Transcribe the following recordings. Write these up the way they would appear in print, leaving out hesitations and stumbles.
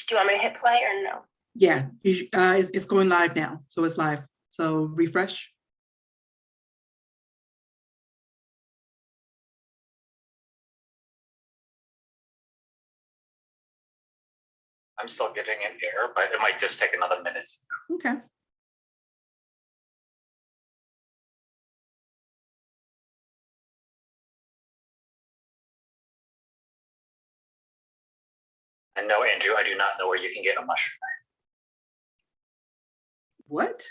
Do you want me to hit play or no? Yeah, it's going live now, so it's live. So refresh. I'm still getting an error, but it might just take another minute. Okay. And no, Andrew, I do not know where you can get a mushroom. What?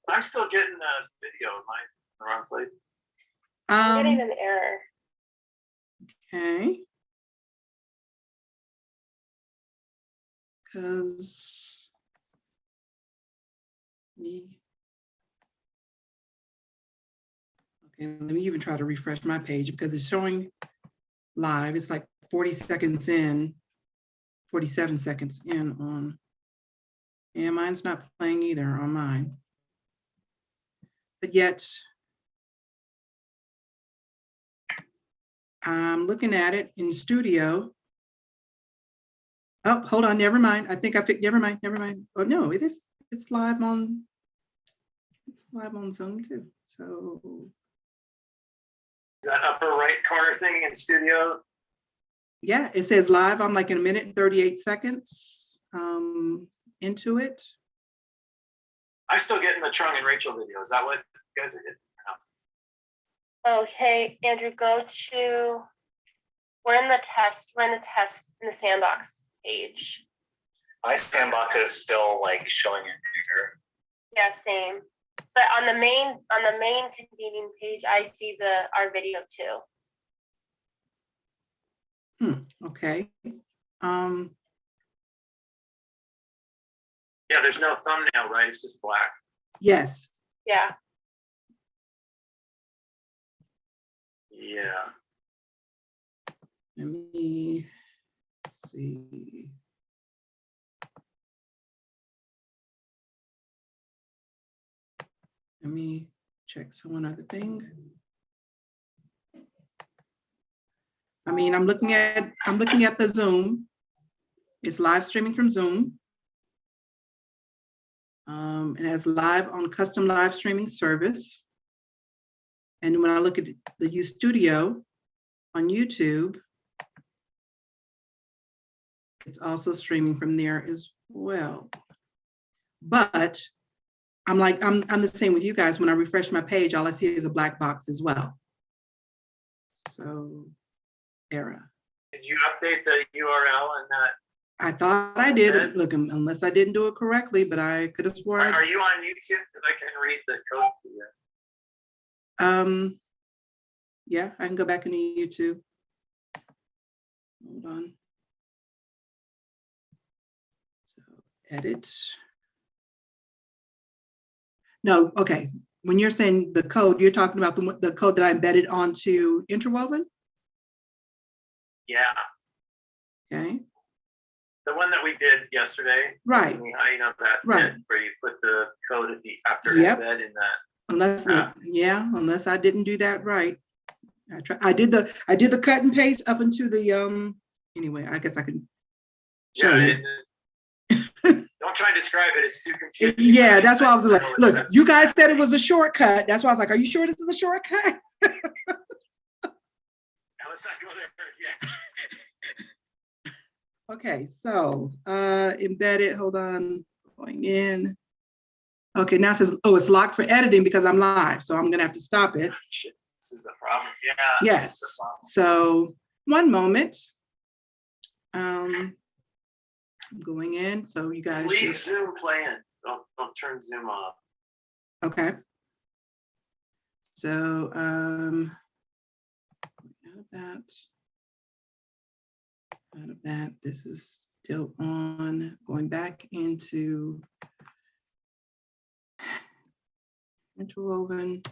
I'm still getting a video of my wrong place. I'm getting an error. Okay. Because okay, let me even try to refresh my page because it's showing live. It's like 40 seconds in, 47 seconds in on, and mine's not playing either on mine. But yet, I'm looking at it in studio. Oh, hold on, never mind. I think I picked, never mind. Oh no, it's live on, Zoom too. So. Is that upper right corner thing in studio? Yeah, it says live. I'm like in a minute and 38 seconds into it. I'm still getting the Trung and Rachel video. Is that what you guys are getting? No. Okay, Andrew, go to, we're in the in the sandbox page. My sandbox is still like showing an error. Yeah, same. But on the main convening page, I see our video too. Okay. Yeah, there's no thumbnail, right? It's just black. Yes. Yeah. Yeah. Let me see. Let me check one other thing. I mean, I'm looking at the Zoom. It's live streaming from Zoom. It has live on custom live streaming service. And when I look at the UStudio on YouTube, it's also streaming from there as well. But I'm the same with you guys. When I refresh my page, all I see is a black box as well. So, error. Did you update the URL in that? I thought I did. Look, unless I didn't do it correctly, but I could have sworn. Are you on YouTube? Because I can read the code to you. Yeah, I can go back into YouTube. Hold on. So edit. No, okay. When you're saying the code, you're talking about the code that I embedded onto Interwoven? Yeah. Okay. The one that we did yesterday. Right. You know that right. bit where you put the code at the after yep. embed in that. Unless unless I didn't do that right. I did the cut and paste up into the anyway, I guess I can show you. Don't try and describe it, it's too confusing. Yeah, that's why I was like, look, you guys said it was a shortcut. That's why I was like, are you sure this is a shortcut? Now let's not go there. Yeah. Okay, so embedded, hold on, going in. Okay, now it says, oh, it's locked for editing because I'm live, so I'm gonna have to stop it. Shit, this is the problem. Yeah. Yes. So one moment. I'm going in, so you guys leave Zoom playing. Don't turn Zoom off. Okay. So out of that, this is still on. Going back into Interwoven.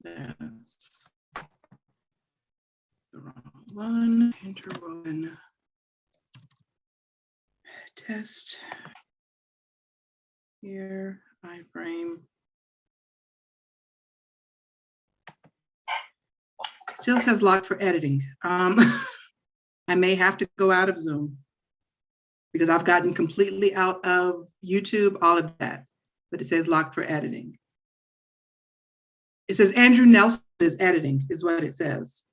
That's the wrong one. Interwoven test here, iframe. Still says locked for editing. I may have to go out of Zoom because I've gotten completely out of YouTube, all of that, but it says locked for editing. It says Andrew Nelson is editing, is what it says.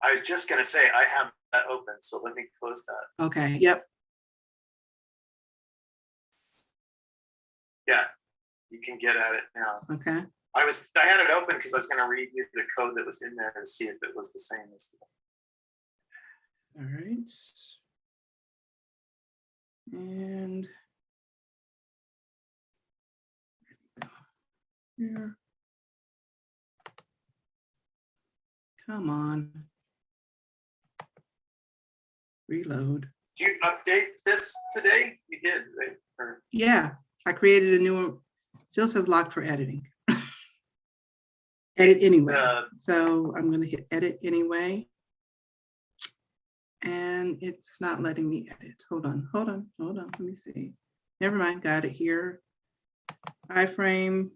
I was just gonna say, I have that open, so let me close that. Okay, yep. Yeah, you can get at it now. Okay. I had it open because I was gonna read you the code that was in there to see if it was the same as All right. And here. Come on. Reload. Did you update this today? You did, right? Or- Yeah, I created a new one. Still says locked for editing. Edit anyway. So I'm gonna hit edit anyway. And it's not letting me edit. Hold on. Let me see. Never mind, got it here. Iframe.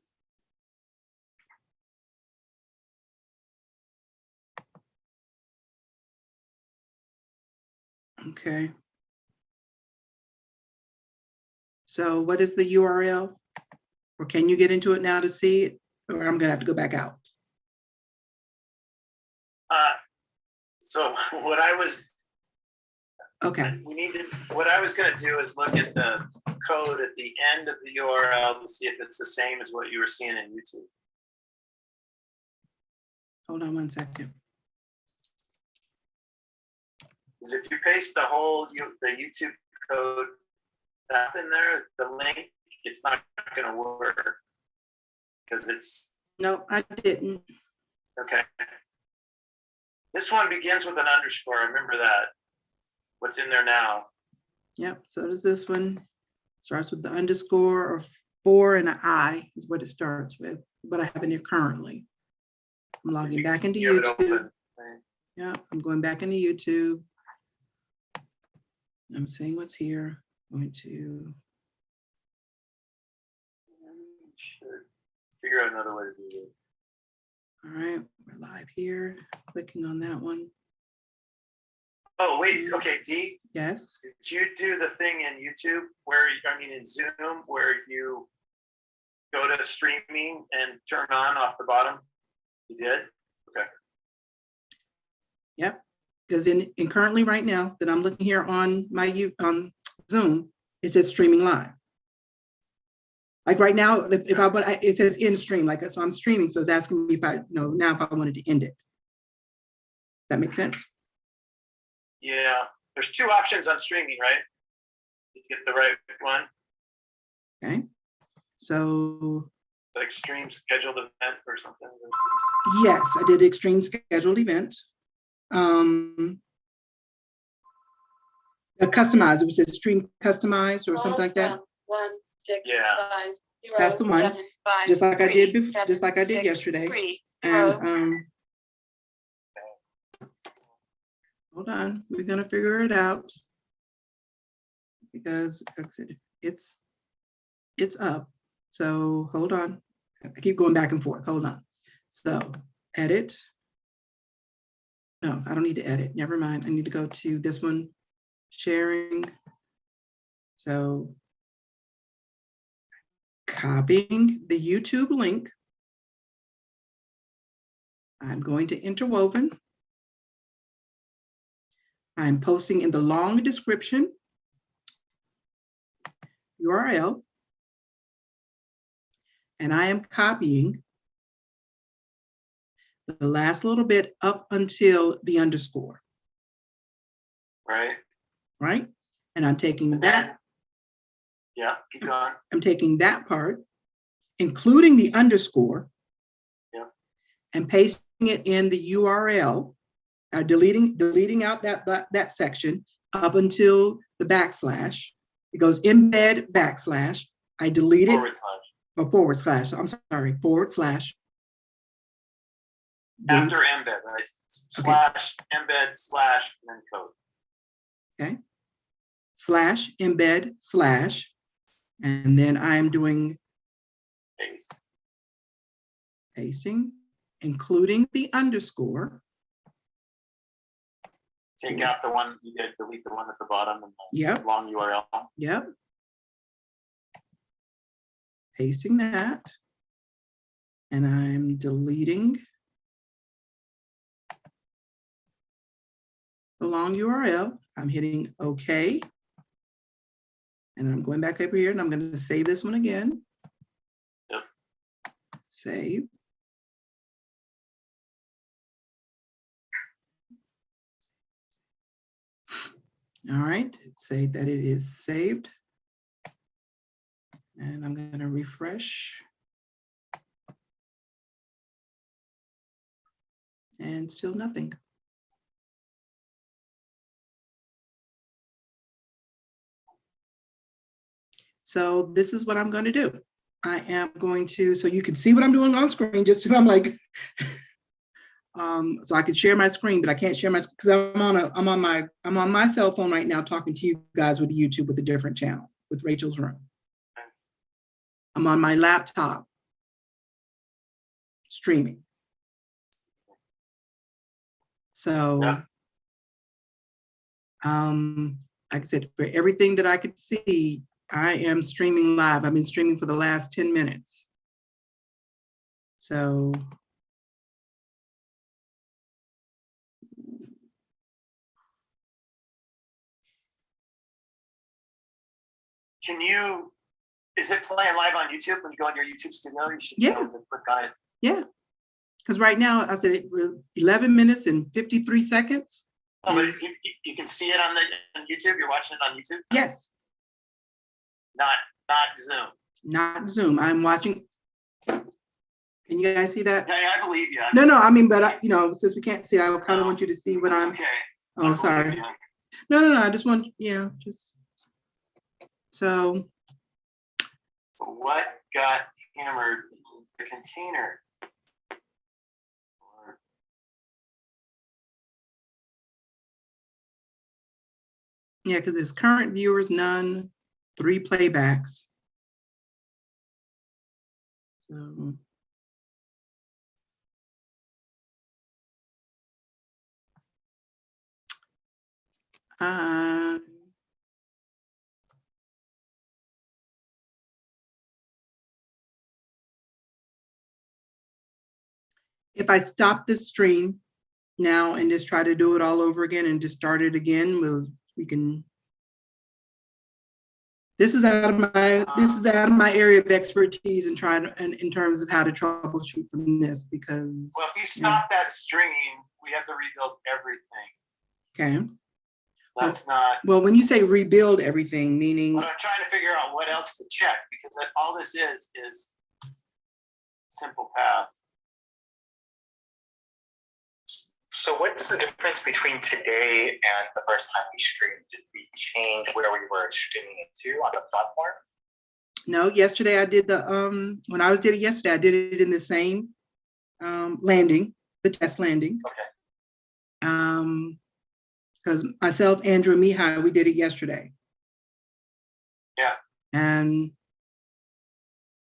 Okay. So what is the URL? Or can you get into it now to see it? Or I'm gonna have to go back out. So what I was Okay, what I was gonna do is look at the code at the end of the URL to see if it's the same as what you were seeing in YouTube. hold on one second. Because if you paste the the YouTube code up in there, the link, it's not gonna work. Because it's, No, I didn't. okay. This one begins with an underscore, I remember that. What's in there now? Yep, so does this one. Starts with the underscore or 4 and an I is what it starts with, but I have it here currently. I'm logging back into You have it YouTube. open, right? Yeah, I'm going back into YouTube. I'm saying what's here. Going to, Should figure out another way to do it. all right, we're live here. Clicking on that one. Oh, wait, okay, D, Yes, did you do the thing in YouTube where, in Zoom, where you go to streaming and turn on off the bottom? You did? Okay. yep. Because in currently right now that I'm looking here on my Zoom, it says streaming live. Like right now, if I want, it says in stream, like so I'm streaming. So it's asking me if I now if I wanted to end it. That makes sense? Yeah, there's two options on streaming, right? Did you get the right one? Okay. So Like stream scheduled event or something? yes, I did extreme scheduled event. Customized, it was a stream customized or something like that. 1, 6, Yeah. 5, 0, That's the one. 7, 5, Just like I did 3, before, just like I did 6, yesterday. 3, 0. And hold on, we're gonna figure it out. Because like I said, it's up. So hold on. I keep going back and forth. Hold on. So edit. No, I don't need to edit. Never mind. I need to go to this one, sharing. So copying the YouTube link. I'm going to interwoven. I'm posting in the long description URL. And I am copying the last little bit up until the underscore, Right? right? And I'm taking And that, then, yeah, keep going. I'm taking that part, including the underscore, Yeah. and pasting it in the URL, deleting out that section up until the backslash. It goes embed backslash. I delete it, Forward slash. or forward slash, I'm sorry, forward slash. After embed, right? Slash, embed, slash, and then code. Okay. Slash, embed, slash, and then I'm doing Paste. pasting, including the underscore. Take out the one you did, delete the one at the bottom and the Yep, long URL. yep. Pasting that. And I'm deleting the long URL. I'm hitting OK. And then I'm going back over here and I'm going to save this one again. Yep. Save. All right, say that it is saved. And I'm going to refresh. And still nothing. So this is what I'm going to do. I am going to, so you can see what I'm doing on screen, just so I'm like, so I can share my screen, but I can't share my, because I'm on my cell phone right now talking to you guys with YouTube with a different channel, with Rachel's Room. I'm on my laptop streaming. So, Yeah. like I said, for everything that I could see, I am streaming live. I've been streaming for the last 10 minutes. So, Can you, is it playing live on YouTube? When you go in your YouTube studio, you should be Yeah. able to click on it. yeah. Because right now, I said 11 minutes and 53 seconds. Oh, but is- you can see it on YouTube. You're watching it on YouTube. Yes, Not Zoom. not Zoom. I'm watching. Can you guys see that? Yeah, I believe you. No, I mean, but since we can't see, I kind of want you to see what That's I'm. okay. I Oh, believe sorry. you. No. I just want, just. So, What got hammered in the container? Or- yeah, because it's current viewers, none, 3 playbacks. So. If I stop this stream now and just try to do it all over again and just start it again, we can. This is out of my area of expertise and trying in terms of how to troubleshoot from this, because. Well, if you stop that stream, we have to rebuild everything. Okay. That's not. Well, when you say rebuild everything, meaning. But I'm trying to figure out what else to check, because all this is simple path. So what's the difference between today and the first time we streamed? Did we change where we were streaming it to on the platform? No, yesterday I did when I did it yesterday, I did it in the same landing, the test landing. Okay. Because myself, Andrew, and Mihai, we did it yesterday. Yeah. And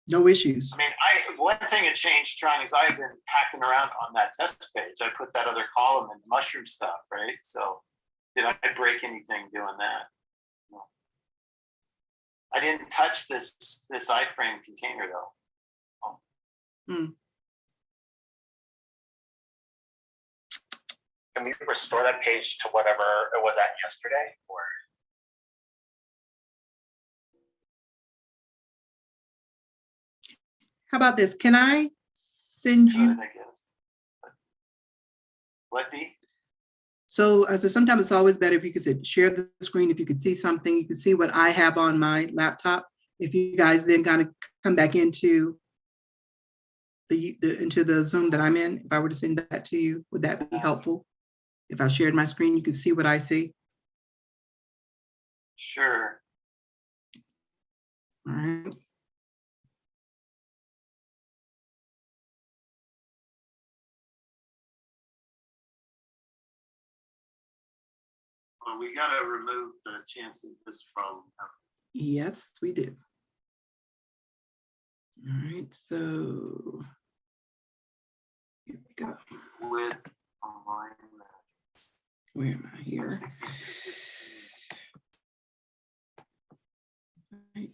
no issues. I mean, one thing that changed, trying, is I've been hacking around on that test page. I put that other column in mushroom stuff, right? So did I break anything doing that? No. I didn't touch this iframe container though. Oh. Can we restore that page to whatever it was at yesterday? Or How about this? Can I send you? What, D? So as sometimes it's always better if you could share the screen. If you could see something, you can see what I have on my laptop. If you guys then kind of come back into the Zoom that I'm in, if I were to send that to you, would that be helpful? If I shared my screen, you could see what I see. Sure. All right. Well, we gotta remove the chance of this from. Yes, we do. All right, so here we go. With online. Where am I here? Right.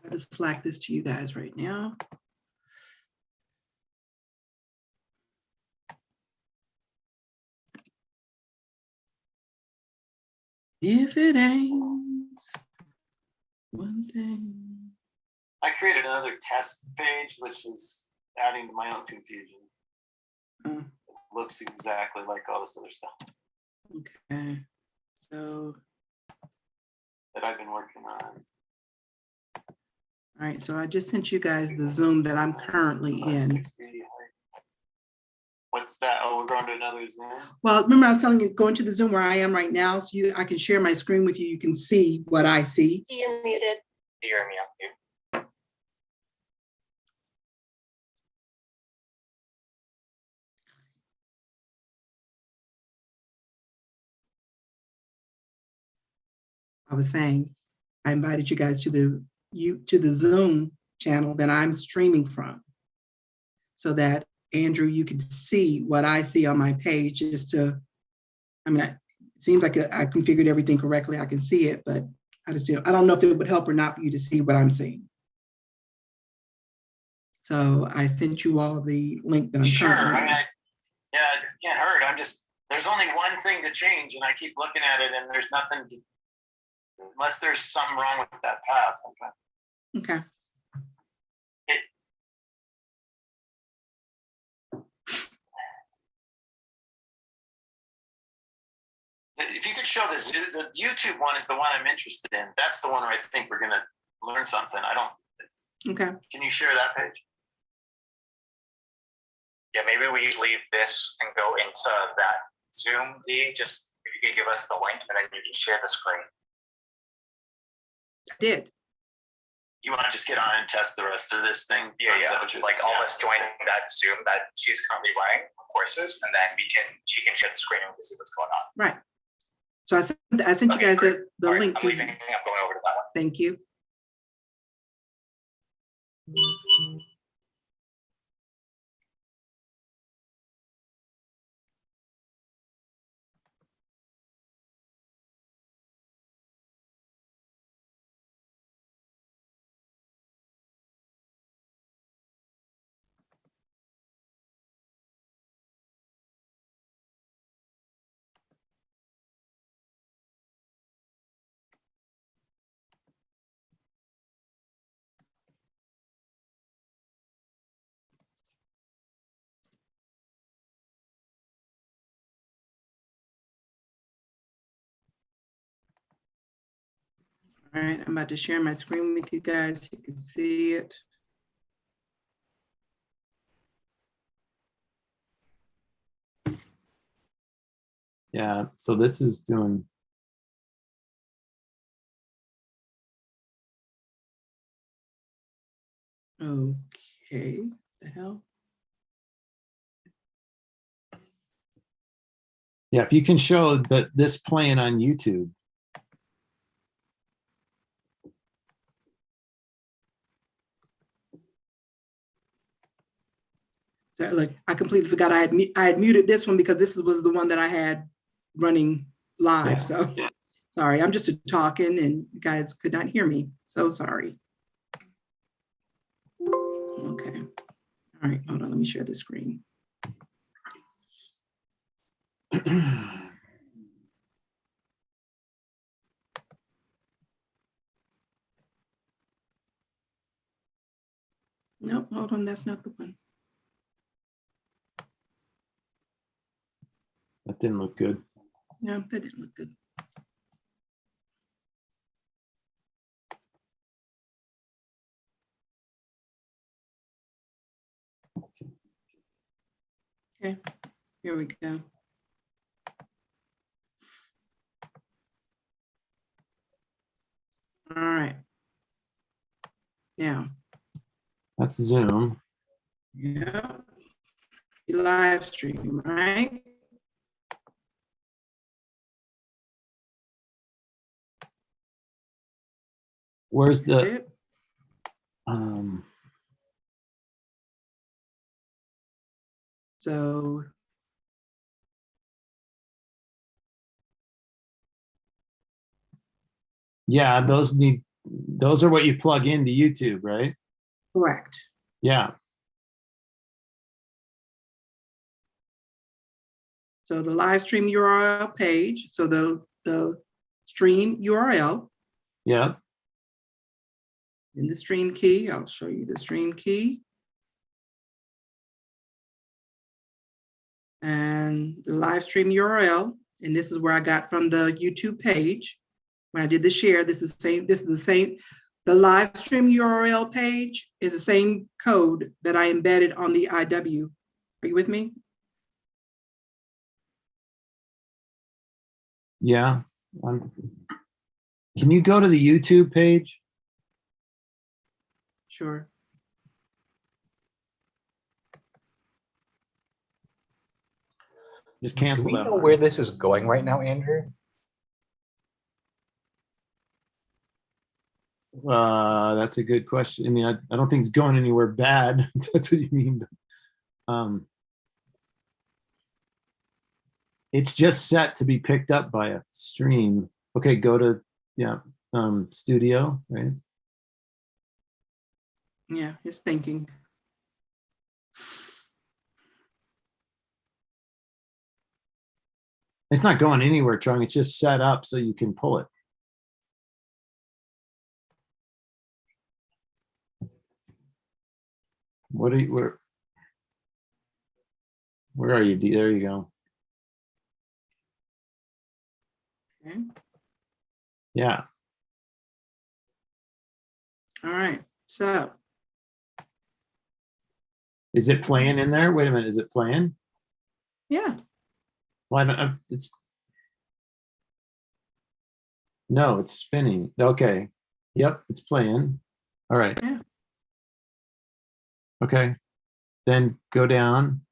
I'll just Slack this to you guys right now. If it ain't one thing. I created another test page, which is adding to my own confusion. Oh, It looks exactly like all this other stuff okay. So, that I've been working on. all right. So I just sent you guys the Zoom that I'm currently in. 560. What's that? Oh, we're going to another Zoom? Well, remember I was telling you, go into the Zoom where I am right now, so I can share my screen with you. You can see what I see. You're muted. Hear me on mute. I was saying, I invited you guys to the Zoom channel that I'm streaming from, so that Andrew, you can see what I see on my page. Just to, I mean, it seems like I configured everything correctly. I can see it, but I don't know if it would help or not for you to see what I'm seeing. So I sent you all the link that I'm Sure. currently I mean, yeah, it can't hurt. There's only one thing to change, and I keep looking at it, and there's nothing to, unless there's something wrong with that path. Okay. If you could show the YouTube one is the one I'm interested in. That's the one where I think we're gonna learn something. Okay. Can you share that page? Yeah, maybe we leave this and go into that Zoom, D, just if you could give us the link and then you can share the screen. I did. You want to just get on and test the rest of this thing? Yeah, Is that yeah. what you're- Like all yeah. of us join that Zoom that she's currently running courses, and then she can share the screen and we can see what's going on. Right. So I sent you Okay, guys great. the All right, link. I'm leaving. I'm going over to that one. Thank you. All right, I'm about to share my screen with you guys. You can see it. Yeah, so this is doing, Okay, the hell? yeah, if you can show that this playing on YouTube. So, look, I completely forgot I had muted this one because this was the one that I had running live. Yeah. So sorry, I'm just talking and you guys could not hear me. So sorry. Okay. All right, hold on, let me share the screen. Nope, hold on, that's not the one. That didn't look good. No, that didn't look good. Okay, here we go. All right. Now. That's Zoom. Yeah. live stream, right? Where's Got the, it? um, So yeah, those are what you plug into YouTube, right? correct. Yeah. So the live stream URL page, so the stream URL Yeah. in the stream key, I'll show you the stream key. And the live stream URL, and this is where I got from the YouTube page. When I did the share, this is the same, the live stream URL page is the same code that I embedded on the IW. Are you with me? Yeah. Can you go to the YouTube page? Sure. Just Do cancel we that know one. where this is going right now, Andrew? That's a good question. I mean, I don't think it's going anywhere bad. If that's what you mean. It's just set to be picked up by a stream. Okay, go to, yeah, studio, right? Yeah, it's thinking. It's not going anywhere, Trung. It's just set up so you can pull it. What are you, where are you? There you go. Okay. Yeah. All right. So Is it playing in there? Wait a minute. Is it playing? yeah, Why not? It's no, it's spinning. Okay. Yep, it's playing. All right. Yeah. Okay. Then go down.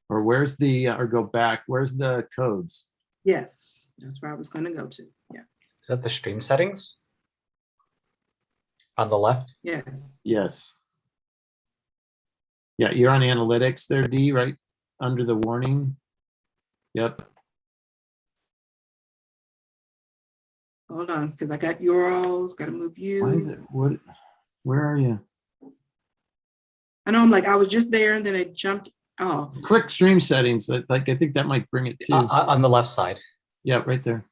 Or where's the, or go back. Where's the codes? yes, that's where I was going to go to. Yes, Is that the stream settings? On the left? yes. Yes. Yeah, you're on analytics there, D, right? Under the warning. Yep. Hold on, because I got URLs, got to move you. Why is it, what, where are you? I know I'm like, I was just there and then I jumped off. Click stream settings. Like, I think that might bring it to, On the left side. yeah, right there.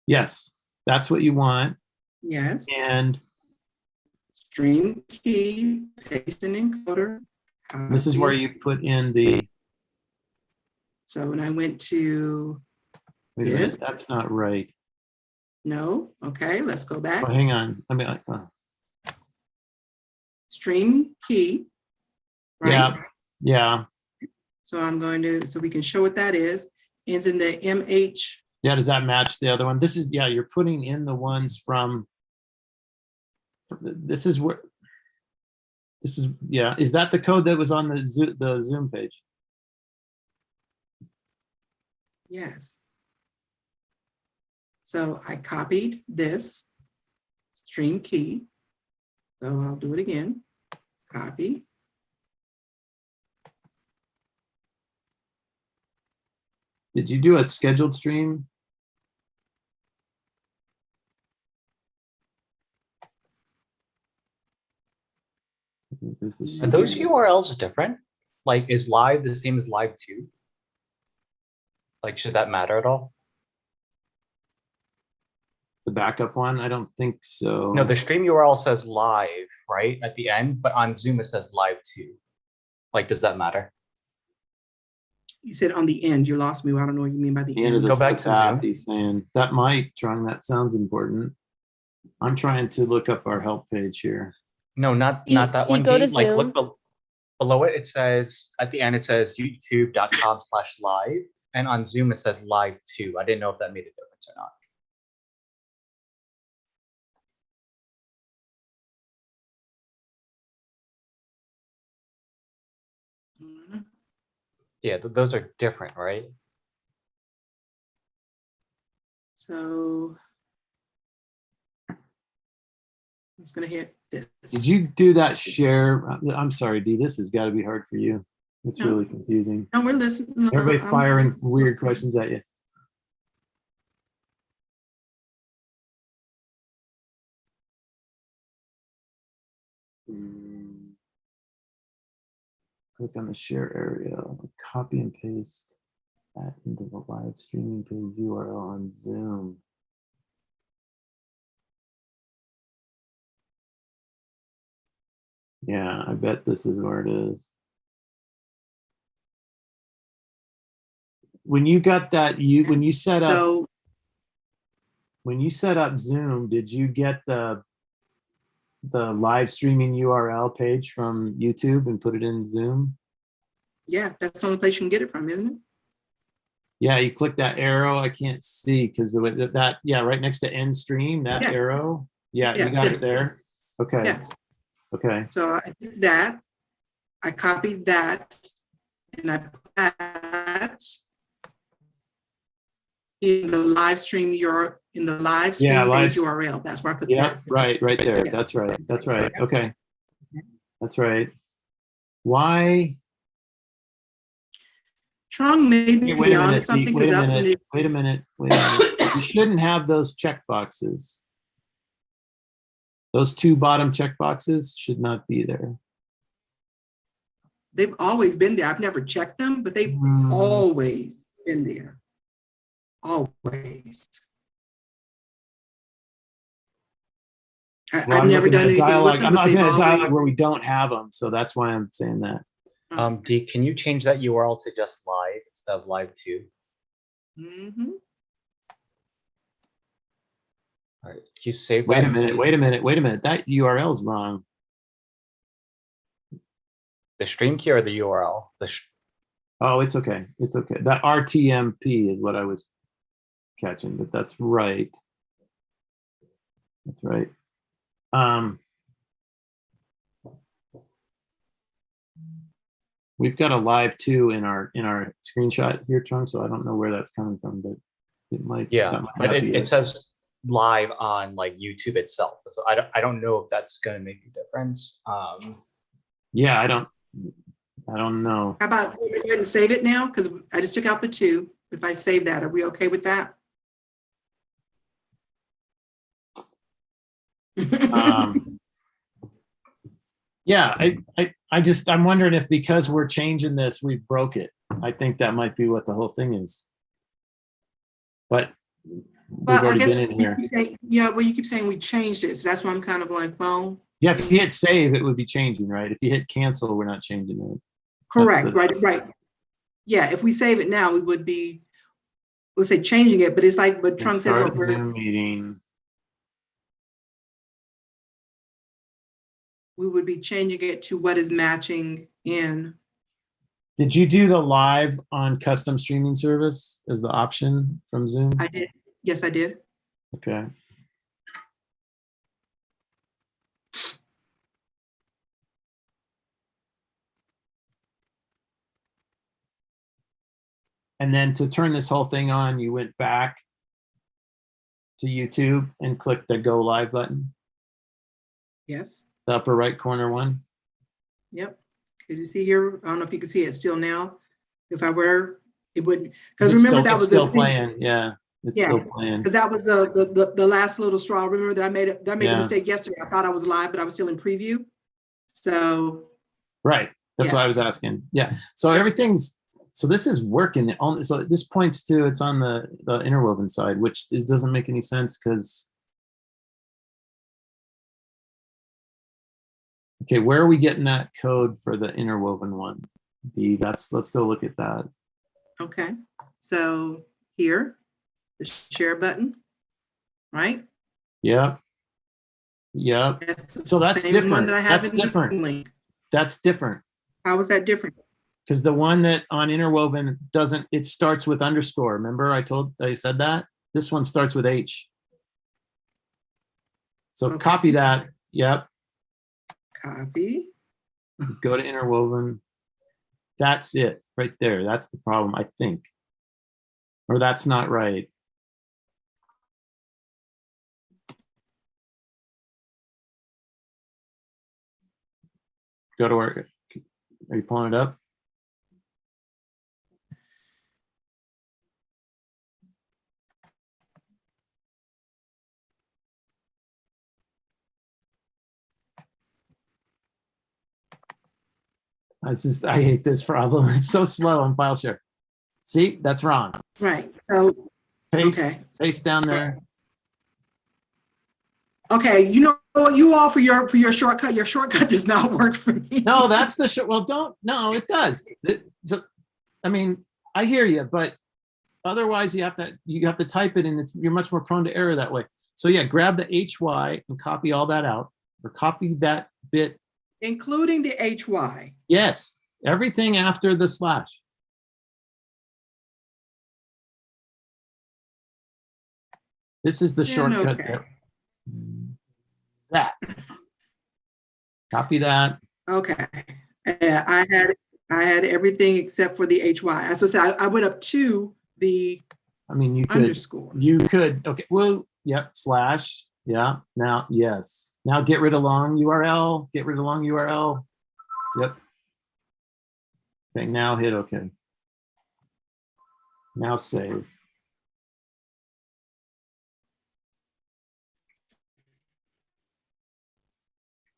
Yes, that's what you want. Yes. And Stream key, paste an encoder. this is where copy. you put in the, So when I went to, wait a minute, Yes. that's not right. no, okay, let's go back. Oh, hang on. I mean, Stream key. Right? yeah, yeah. So I'm going to, so we can show what that is. Ends in the MH. Yeah, does that match the other one? This is, yeah, you're putting in the ones from, this is where, this is, yeah, is that the code that was on the Zoom page? Yes. So I copied this stream key. So I'll do it again. Copy. Did you do a scheduled stream? Is this- Are those URLs different? Like, is live the same as live 2? Like, should that matter at all? The backup one? I don't think so. No, the stream URL says live, right, at the end, but on Zoom it says live 2. Like, does that matter? You said on the end, you lost me. I don't know what you mean by the The end of end. the Go back to path, Zoom. he's saying that might, Trung, that sounds important. I'm trying to look up our help page here. No, not Do you- that do you one. go to Like, Zoom? look below it. It says at the end. It says youtube.com/live, and on Zoom it says live 2. I didn't know if that made a difference or not. Yeah, those are different, right? So I'm just gonna hit this. Did you do that share? I'm sorry, D, this has got to be hard for you. It's No. really confusing. No, we're listening. No, Everybody I'm- firing weird questions at you. Click on the share area, copy and paste that into the live streaming page URL on Zoom. Yeah, I bet this is where it is. When you got that, when you set up So Zoom, did you get the live streaming URL page from YouTube and put it in Zoom? yeah, that's the only place you can get it from, isn't it? Yeah, you click that arrow. I can't see because that, yeah, right next to end stream, that Yeah. arrow. Yeah, Yeah. you got it there. Okay. Yeah. Okay. So I did that. I copied that and I put that in the live stream in the live stream Yeah, page live- URL. That's where I put Yeah, that. right there. Yes. That's right. That's right. Okay. That's right. Why? Trung made Hey, me wait a on minute. something. Wait a 'cause minute. Wait a minute. Wait a minute. You shouldn't have those check boxes. Those two bottom check boxes should not be there. They've always been there. I've never checked them, but they've always been there. Always. Well, I've I'm never looking at done a anything dialogue. with them, I'm but not they've looking at a dialogue always. where we don't have them, so that's why I'm saying that. D, can you change that URL to just live instead of live 2? Mhm. All right, you save Wait that a in minute. Zoom? Wait a minute. Wait a minute. That URL is wrong. The stream key or the URL? Oh, it's okay. It's okay. That RTMP is what I was catching, but that's right. That's right. We've got a live 2 in our screenshot here, Trung, so I don't know where that's coming from, but it might. Yeah, that might but not be it says live on like YouTube itself. So I don't know if that's gonna make a difference. Yeah, I don't know. How about go ahead and save it now? Because I just took out the 2. If I save that, are we okay with that? Yeah, I'm wondering if because we're changing this, we broke it. I think that might be what the whole thing is. But we've Well, I already guess been in here. yeah, well, you keep saying we changed it, so that's why I'm kind of like, well, Yeah, if you hit save, it would be changing, right? If you hit cancel, we're not changing it. correct, the- right. Yeah, if we save it now, we would be, we'll say changing it, but it's like what Trump says, Start what we're, Zoom meeting. we would be changing it to what is matching in. Did you do the live on custom streaming service as the option from Zoom? I did. Yes, I did. Okay. And then to turn this whole thing on, you went back to YouTube and clicked the go live button, Yes. the upper right corner one. Yep. Could you see here? I don't know if you can see it still now. If I were, it wouldn't, because remember that it's was still playing. Yeah, it's Yeah, still playing. because that was the last little straw. Remember that I made a Yeah. mistake yesterday. I thought I was live, but I was still in preview. So Right. That's Yeah. why I was asking. Yeah. So Yeah. everything's, so this is working. So this points to it's on the interwoven side, which it doesn't make any sense because. Okay, where are we getting that code for the interwoven one? Let's go look at that. okay, so here, the share button, right? Yep. Yep. the So that's same one different. that I have That's in the different. link. That's different. How is that different? Because the one that on interwoven doesn't, it starts with underscore. Remember I said that? This one starts with H. So Okay. copy that. Yep. Copy. Go to interwoven. That's it right there. That's the problem, I think. Or that's not right. Go to work. Are you pulling it up? I hate this problem. It's so slow on file share. See, that's wrong. Right, so, Paste, okay. paste down there. Okay, you know what, you all for your shortcut does not work for me. No, that's the short. Well, don't. No, it does. I mean, I hear you, but otherwise you have to type it, and you're much more prone to error that way. So yeah, grab the HY and copy all that out, or copy that bit. Including the HY. Yes, everything after the slash. This is the Then, shortcut. okay. That. Copy that. Okay, I had everything except for the HY. As I said, I went up to the I mean, you could. underscore. You could. Okay. Well, yep. Slash. Yeah. Now, yes. Now get rid of long URL. Get rid of long URL. Yep. Okay. Now hit OK. Now save.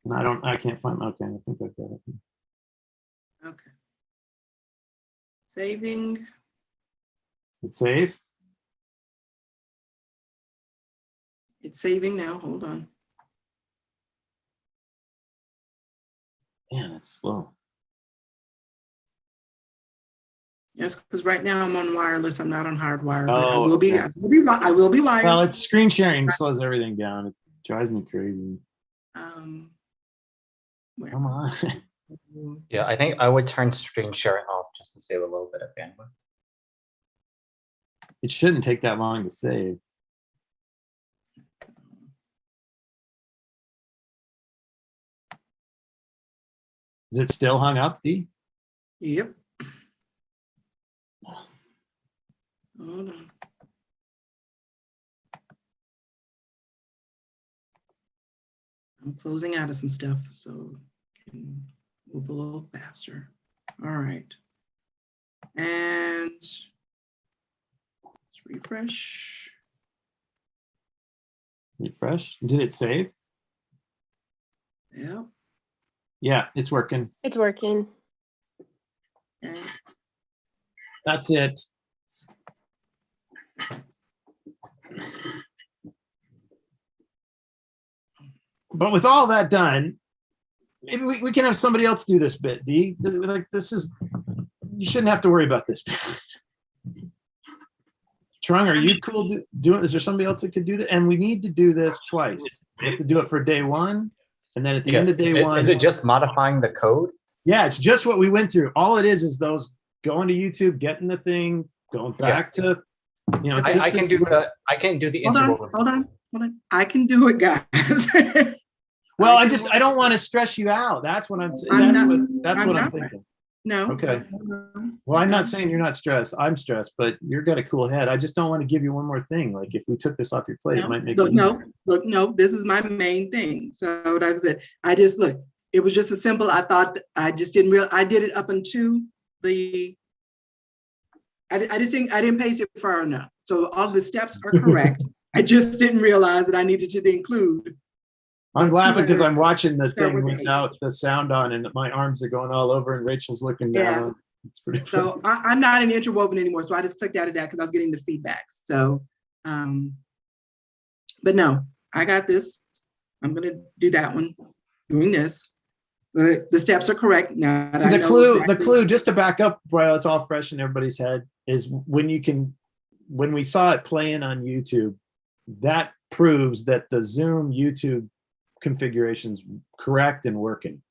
And I can't find. Okay. I think I've got it. Okay. Saving. Hit save. It's saving now. Hold on. Man, it's slow. Yes, because right now I'm on wireless. I'm not on hardwired. But Oh, I will be. okay. I will be wired. Well, it's screen sharing slows everything down. It drives me crazy. Where? Come on. Yeah, I think I would turn screen sharing off just to save a little bit of bandwidth. It shouldn't take that long to save. Is it still hung up, D? Yep. Hold on. I'm closing out of some stuff, so I can move a little faster. All right. And let's refresh. Refresh. Did it save? Yep. Yeah, it's working. It's working. And That's it. But with all that done, maybe we can have somebody else do this bit, D. Like this is, you shouldn't have to worry about this bit. Trung, are you cool doing? Is there somebody else that could do that? And we need to do this twice. We have to do it for day one, and then at the end of day one. Is it just modifying the code? Yeah, it's just what we went through. All it is those going to YouTube, getting the thing, going back to, you know. It's just I can do the hold on, interval. hold on. I can do it, guys. Well, I don't want to stress you out. That's what I'm saying. That's what I'm thinking. No. Okay. Well, I'm not saying you're not stressed. I'm stressed, but you've got a cool head. I just don't want to give you one more thing. Like if we took this off your plate, it might make it easier. No, this is my main thing. So like I said, it was just a simple, I thought, I just didn't realize, I did it up until I didn't pace it far enough. So all the steps are correct. I just didn't realize that I needed to include. I'm laughing because I'm watching the thing without the sound on and my arms are going all over and Rachel's looking down. Yeah. It's pretty So I'm not in interwoven anymore. So I just clicked out of that because I was getting the feedback. So, but no, I got this. I'm going to do that one, doing this. The steps are correct now. The clue, just to back up while it's all fresh in everybody's head, is when we saw it playing on YouTube, that proves that the Zoom YouTube configuration's correct and working.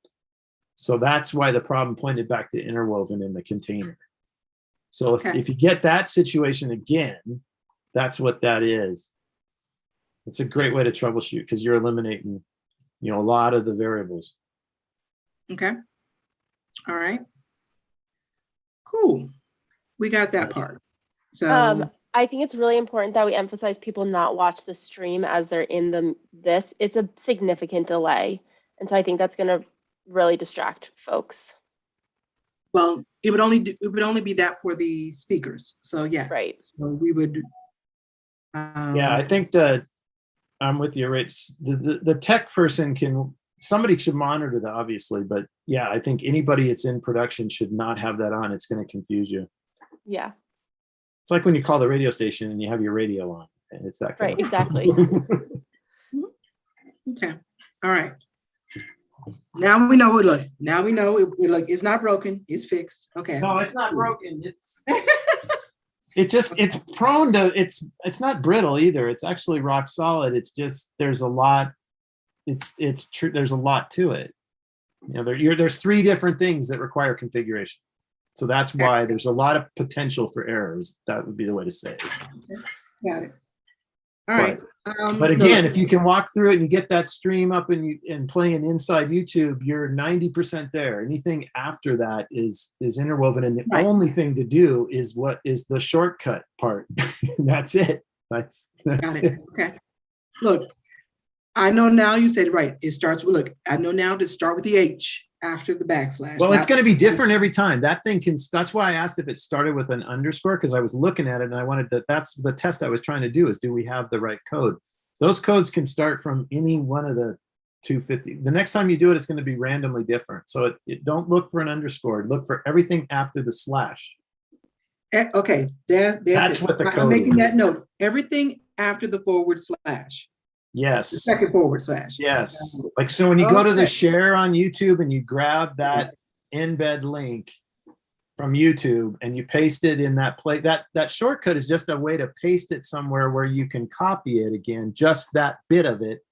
So that's why the problem pointed back to interwoven in the container. So if you get that situation again, that's what that is. It's a great way to troubleshoot because you're eliminating, a lot of the variables. Okay. All right. Cool. We got that part. So, I think it's really important that we emphasize people not watch the stream as they're in this. It's a significant delay. And so I think that's going to really distract folks. well, it would only be that for the speakers. So yes. Right. So we would. Yeah, I think that I'm with you, Rich. The tech person somebody should monitor that, obviously, but yeah, I think anybody that's in production should not have that on. It's going to confuse you. Yeah. It's like when you call the radio station and you have your radio on, and it's that kind Right, of exactly. Okay. All right. Now we know it. Look, now we know it's not broken. It's fixed. Okay. No, it's not broken. It's prone to, it's not brittle either. It's actually rock solid. It's just, there's a lot, it's true. There's a lot to it. You know, there's 3 different things that require configuration. So that's why there's a lot of potential for errors. That would be the way to say it. Got it. All right. But again, if you can walk through it and you get that stream up and playing inside YouTube, you're 90% there. Anything after that is interwoven, and the Right. only thing to do is what is the shortcut part. That's it. That's Got it. it. Okay. Look, I know now you said right. It starts with I know now to start with the H after the backslash. Well, it's going to be different every time. That thing can. That's why I asked if it started with an underscore, because I was looking at it and I wanted to. That's the test I was trying to do. Is do we have the right code? Those codes can start from any one of the 250. The next time you do it, it's going to be randomly different. So don't look for an underscore. Look for everything after the slash. Okay. That's what the I'm code making is. that note. Everything after the // Yes. the second // Yes. Like, so when you go to the Okay. share on YouTube and you grab that Yes. embed link from YouTube and you paste it in that place, that shortcut is just a way to paste it somewhere where you can copy it again, just that bit of it,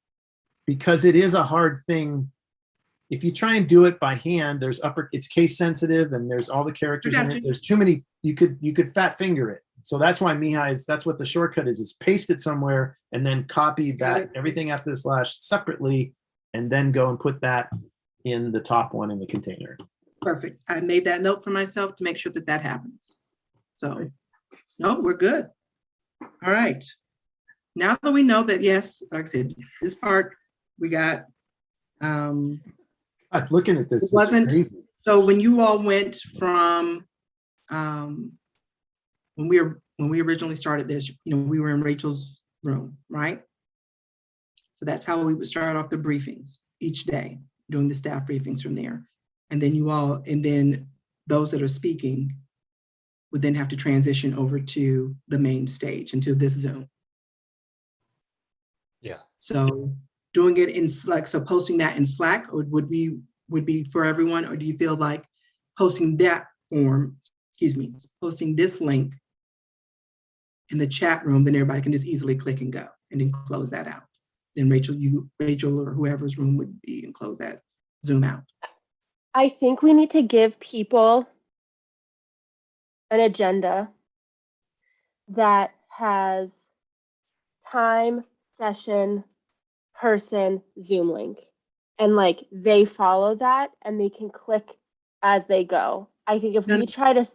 because it is a hard thing. If you try and do it by hand, it's case sensitive and there's all the characters in it. There's too many, you could fat finger it. So that's why that's what the shortcut is paste it somewhere and then copy that everything after the slash separately and then go and put that in the top one in the container. Perfect. I made that note for myself to make sure that happens. So, no, we're good. All right. Now that we know that, yes, like I said, this part we got. God, looking at this, It wasn't. crazy. So when you all went from when we originally started this, we were in Rachel's room, right? So that's how we would start off the briefings each day, doing the staff briefings from there. And then those that are speaking would then have to transition over to the main stage, into this Zoom. Yeah. So doing it in Slack, so posting that in Slack would be for everyone, or do you feel like posting posting this link in the chat room, then everybody can just easily click and go and then close that out. Then Rachel or whoever's room would be and close that Zoom out. I think we need to give people an agenda that has time, session, person, Zoom link. And like they follow that and they can click as they go. I think if we try to,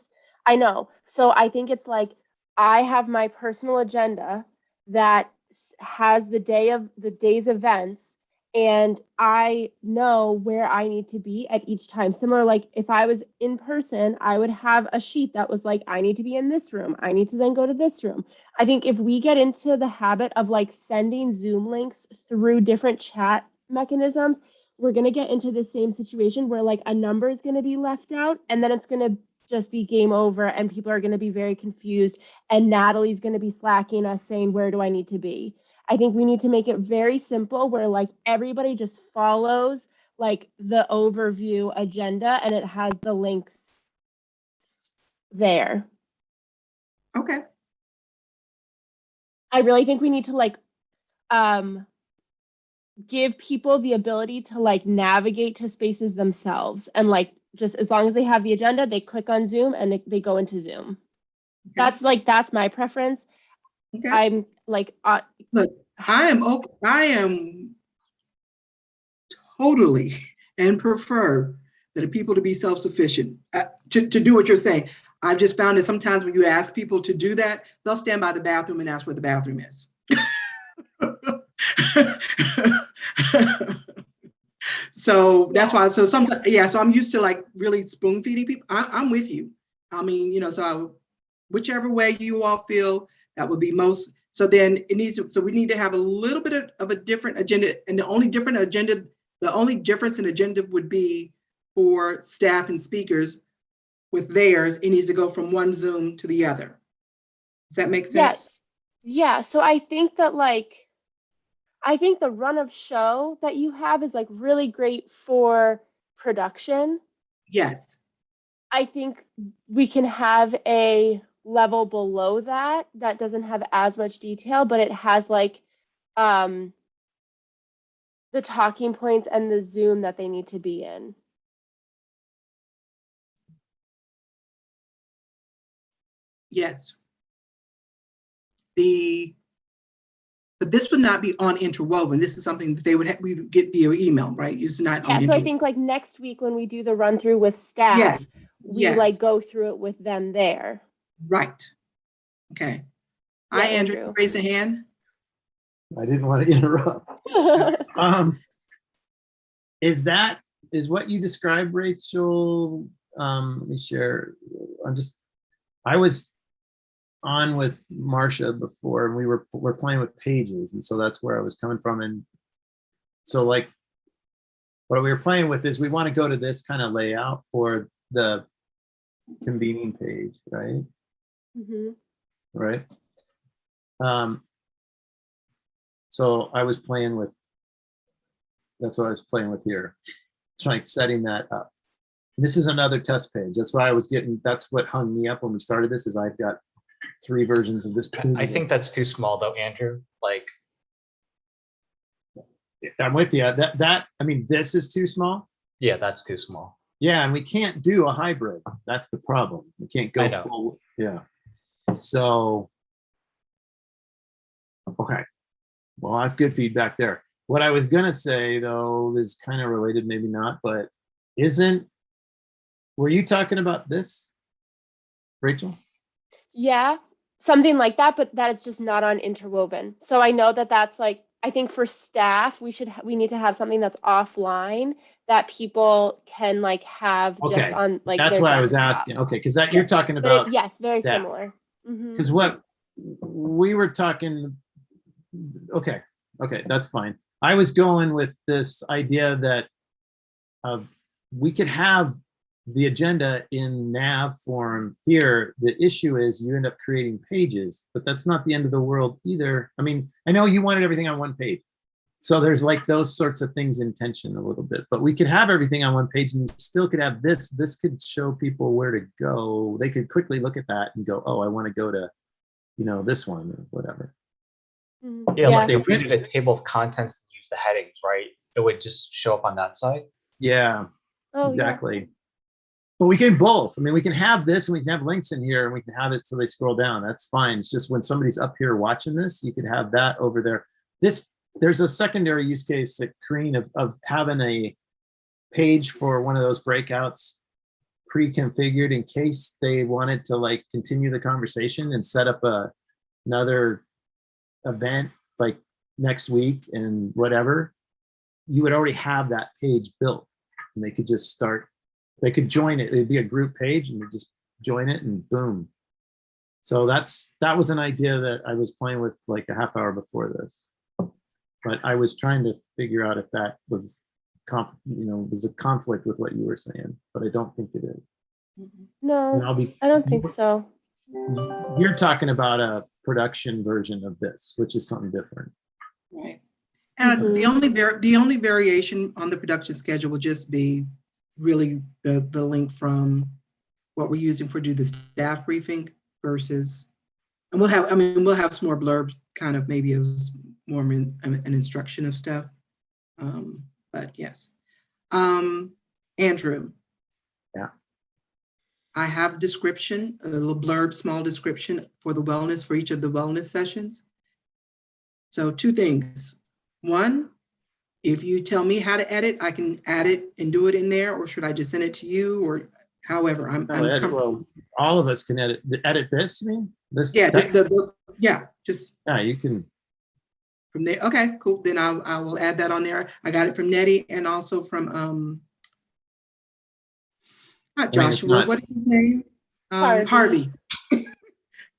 I know. So I think it's like, I have my personal agenda that has the day's events, and I know where I need to be at each time. Similar, like if I was in person, I would have a sheet that was like, I need to be in this room. I need to then go to this room. I think if we get into the habit of like sending Zoom links through different chat mechanisms, we're going to get into the same situation where like a number is going to be left out, and then it's going to just be game over and people are going to be very confused, and Natalie's going to be slacking us saying, where do I need to be? I think we need to make it very simple where like everybody just follows like the overview agenda and it has the links there. Okay. I really think we need to like give people the ability to like navigate to spaces themselves, and like just as long as they have the agenda, they click on Zoom and they go into Zoom. Okay. That's my preference. Okay. I'm like look, I am totally and prefer that people to be self-sufficient, to do what you're saying. I've just found that sometimes when you ask people to do that, they'll stand by the bathroom and ask where the bathroom is. So that's why, so sometimes, yeah, so I'm used to like really spoon feeding people. I'm with you. I mean, so whichever way you all feel that would be most, so then it needs to, so we need to have a little bit of a different agenda, and the only difference in agenda would be for staff and speakers with theirs, it needs to go from one Zoom to the other. Does that make sense? Yes. Yeah. So I think that I think the run of show that you have is like really great for production. Yes. I think we can have a level below that that doesn't have as much detail, but it has like the talking points and the Zoom that they need to be in. Yes. But this would not be on interwoven. This is something that we would get via email, right? It's not on Yeah, so I interwoven. think like next week when we do the run through with staff, Yes. we Yes. like go through it with them there. Right. Okay. Yeah, Hi, Andrew. Raise a hand. I didn't want to interrupt. Is what you described, Rachel? Let me share. I was on with Marcia before, and we're playing with pages, and so that's where I was coming from. And so like what we were playing with is we want to go to this kind of layout for the convening page, right? Mm-hmm. Right. So I was playing with, that's what I was playing with here, trying setting that up. This is another test page. That's why I was getting, that's what hung me up when we started this, is I've got 3 versions of this page. I think that's too small though, Andrew. Like, I'm with you. I mean, this is too small. yeah, that's too small. Yeah, and we can't do a hybrid. That's the problem. We can't I go know. full. Yeah. So, okay. Well, that's good feedback there. What I was gonna say though is kind of related, maybe not, but were you talking about this, Rachel? Yeah, something like that, but that it's just not on interwoven. So I know that that's like, I think for staff, we need to have something that's offline that people can like have just Okay, on like that's their what I was desktop. asking. Okay, because that you're talking But about, yes, very that. similar. Mhm. because what we were talking, okay, that's fine. I was going with this idea that we could have the agenda in nav form here. The issue is you end up creating pages, but that's not the end of the world either. I mean, I know you wanted everything on one page. So there's like those sorts of things in tension a little bit, but we could have everything on one page and you still could have this. This could show people where to go. They could quickly look at that and go, oh, I want to go to, this one or whatever. Mhm. Yeah, like if we did a table of contents and use the headings, right? It would just show up on that side. Yeah, Oh, exactly. Yeah. But we can both. I mean, we can have this and we can have links in here and we can have it so they scroll down. That's fine. It's just when somebody's up here watching this, you could have that over there. There's a secondary use case at Crane of having a page for one of those breakouts pre-configured in case they wanted to like continue the conversation and set up another event like next week and whatever. You would already have that page built and they could just start. They could join it. It'd be a group page and they just join it and boom. So that was an idea that I was playing with like a half hour before this. But I was trying to figure out if that was, was a conflict with what you were saying, but I don't think it is. No, And I don't think so. You're talking about a production version of this, which is something different. Right. And the only variation on the production schedule will just be really the link from what we're using for do the staff briefing versus, and we'll have some more blurbs, kind of maybe as more an instruction of stuff. But yes. Andrew. Yeah. I have description, a little blurb, small description for the wellness, for each of the wellness sessions. So 2 things. 1, if you tell me how to edit, I can add it and do it in there, or should I just send it to you? Or However, I'm Oh, edit, comfortable. well, all of us can edit this, you mean? This Yeah, text? yeah, just Yeah, you can. from there. Okay, cool. Then I will add that on there. I got it from Nettie and also from not I mean, it's Joshua. not- What is his name? Harvey. Harvey. God,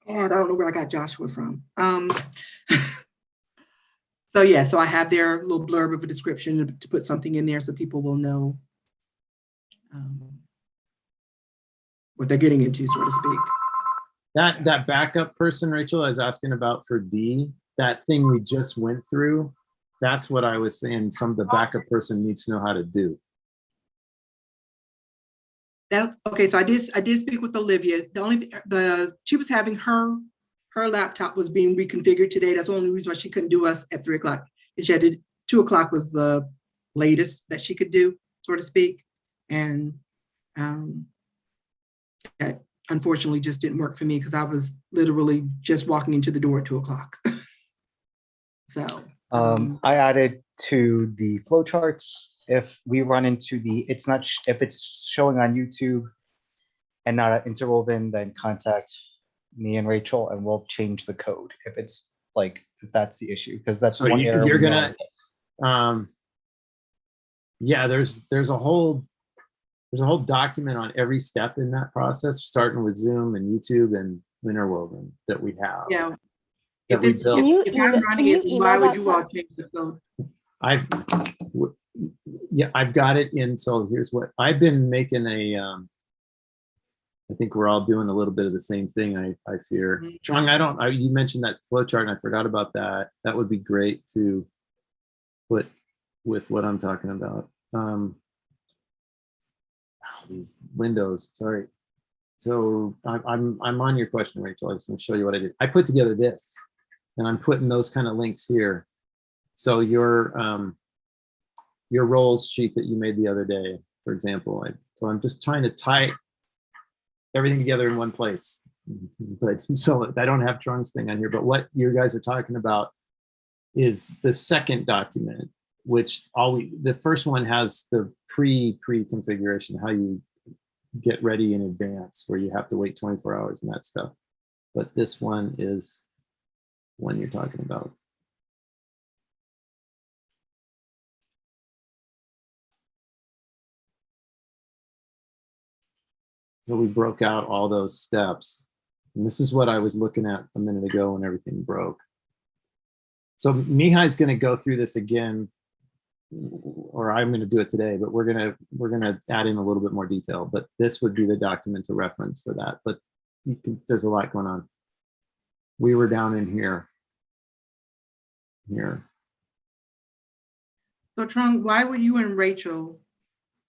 I don't know where I got Joshua from. So yeah, so I have their little blurb of a description to put something in there so people will know what they're getting into, so to speak. That backup person, Rachel, I was asking about for D, that thing we just went through, that's what I was saying the backup person needs to know how to do. Okay, so I did speak with Olivia. She was having her laptop was being reconfigured today. That's the only reason why she couldn't do us at 3 o'clock. And she had to, 2 o'clock was the latest that she could do, so to speak. And that unfortunately just didn't work for me because I was literally just walking into the door at 2 o'clock. So I added to the flowcharts. If we run into if it's showing on YouTube and not at interwoven, then contact me and Rachel and we'll change the code if it's like, if that's the issue, because that's So one error. you're we know gonna, it is. yeah, there's a whole document on every step in that process, starting with Zoom and YouTube and Interwoven that we have. yeah, That we built. if I'm running it, why would you all change the code? I've got it in. So here's what I've been making I think we're all doing a little bit of the same thing. I fear. Mhm. Chung, you mentioned that flowchart and I forgot about that. That would be great to put with what I'm talking about. These windows, sorry. So I'm on your question, Rachel. I just want to show you what I did. I put together this and I'm putting those kind of links here. So your roles sheet that you made the other day, for example. So I'm just trying to tie everything together in one place. But so I don't have Trung's thing on here, but what you guys are talking about is the second document, which the first one has the pre-configuration, how you get ready in advance, where you have to wait 24 hours and that stuff. But this one is one you're talking about. So we broke out all those steps. And this is what I was looking at a minute ago when everything broke. So Mihai's going to go through this again, or I'm going to do it today, but we're going to add in a little bit more detail. But this would be the document to reference for that. But there's a lot going on. We were down in here. So Trung, why would you and Rachel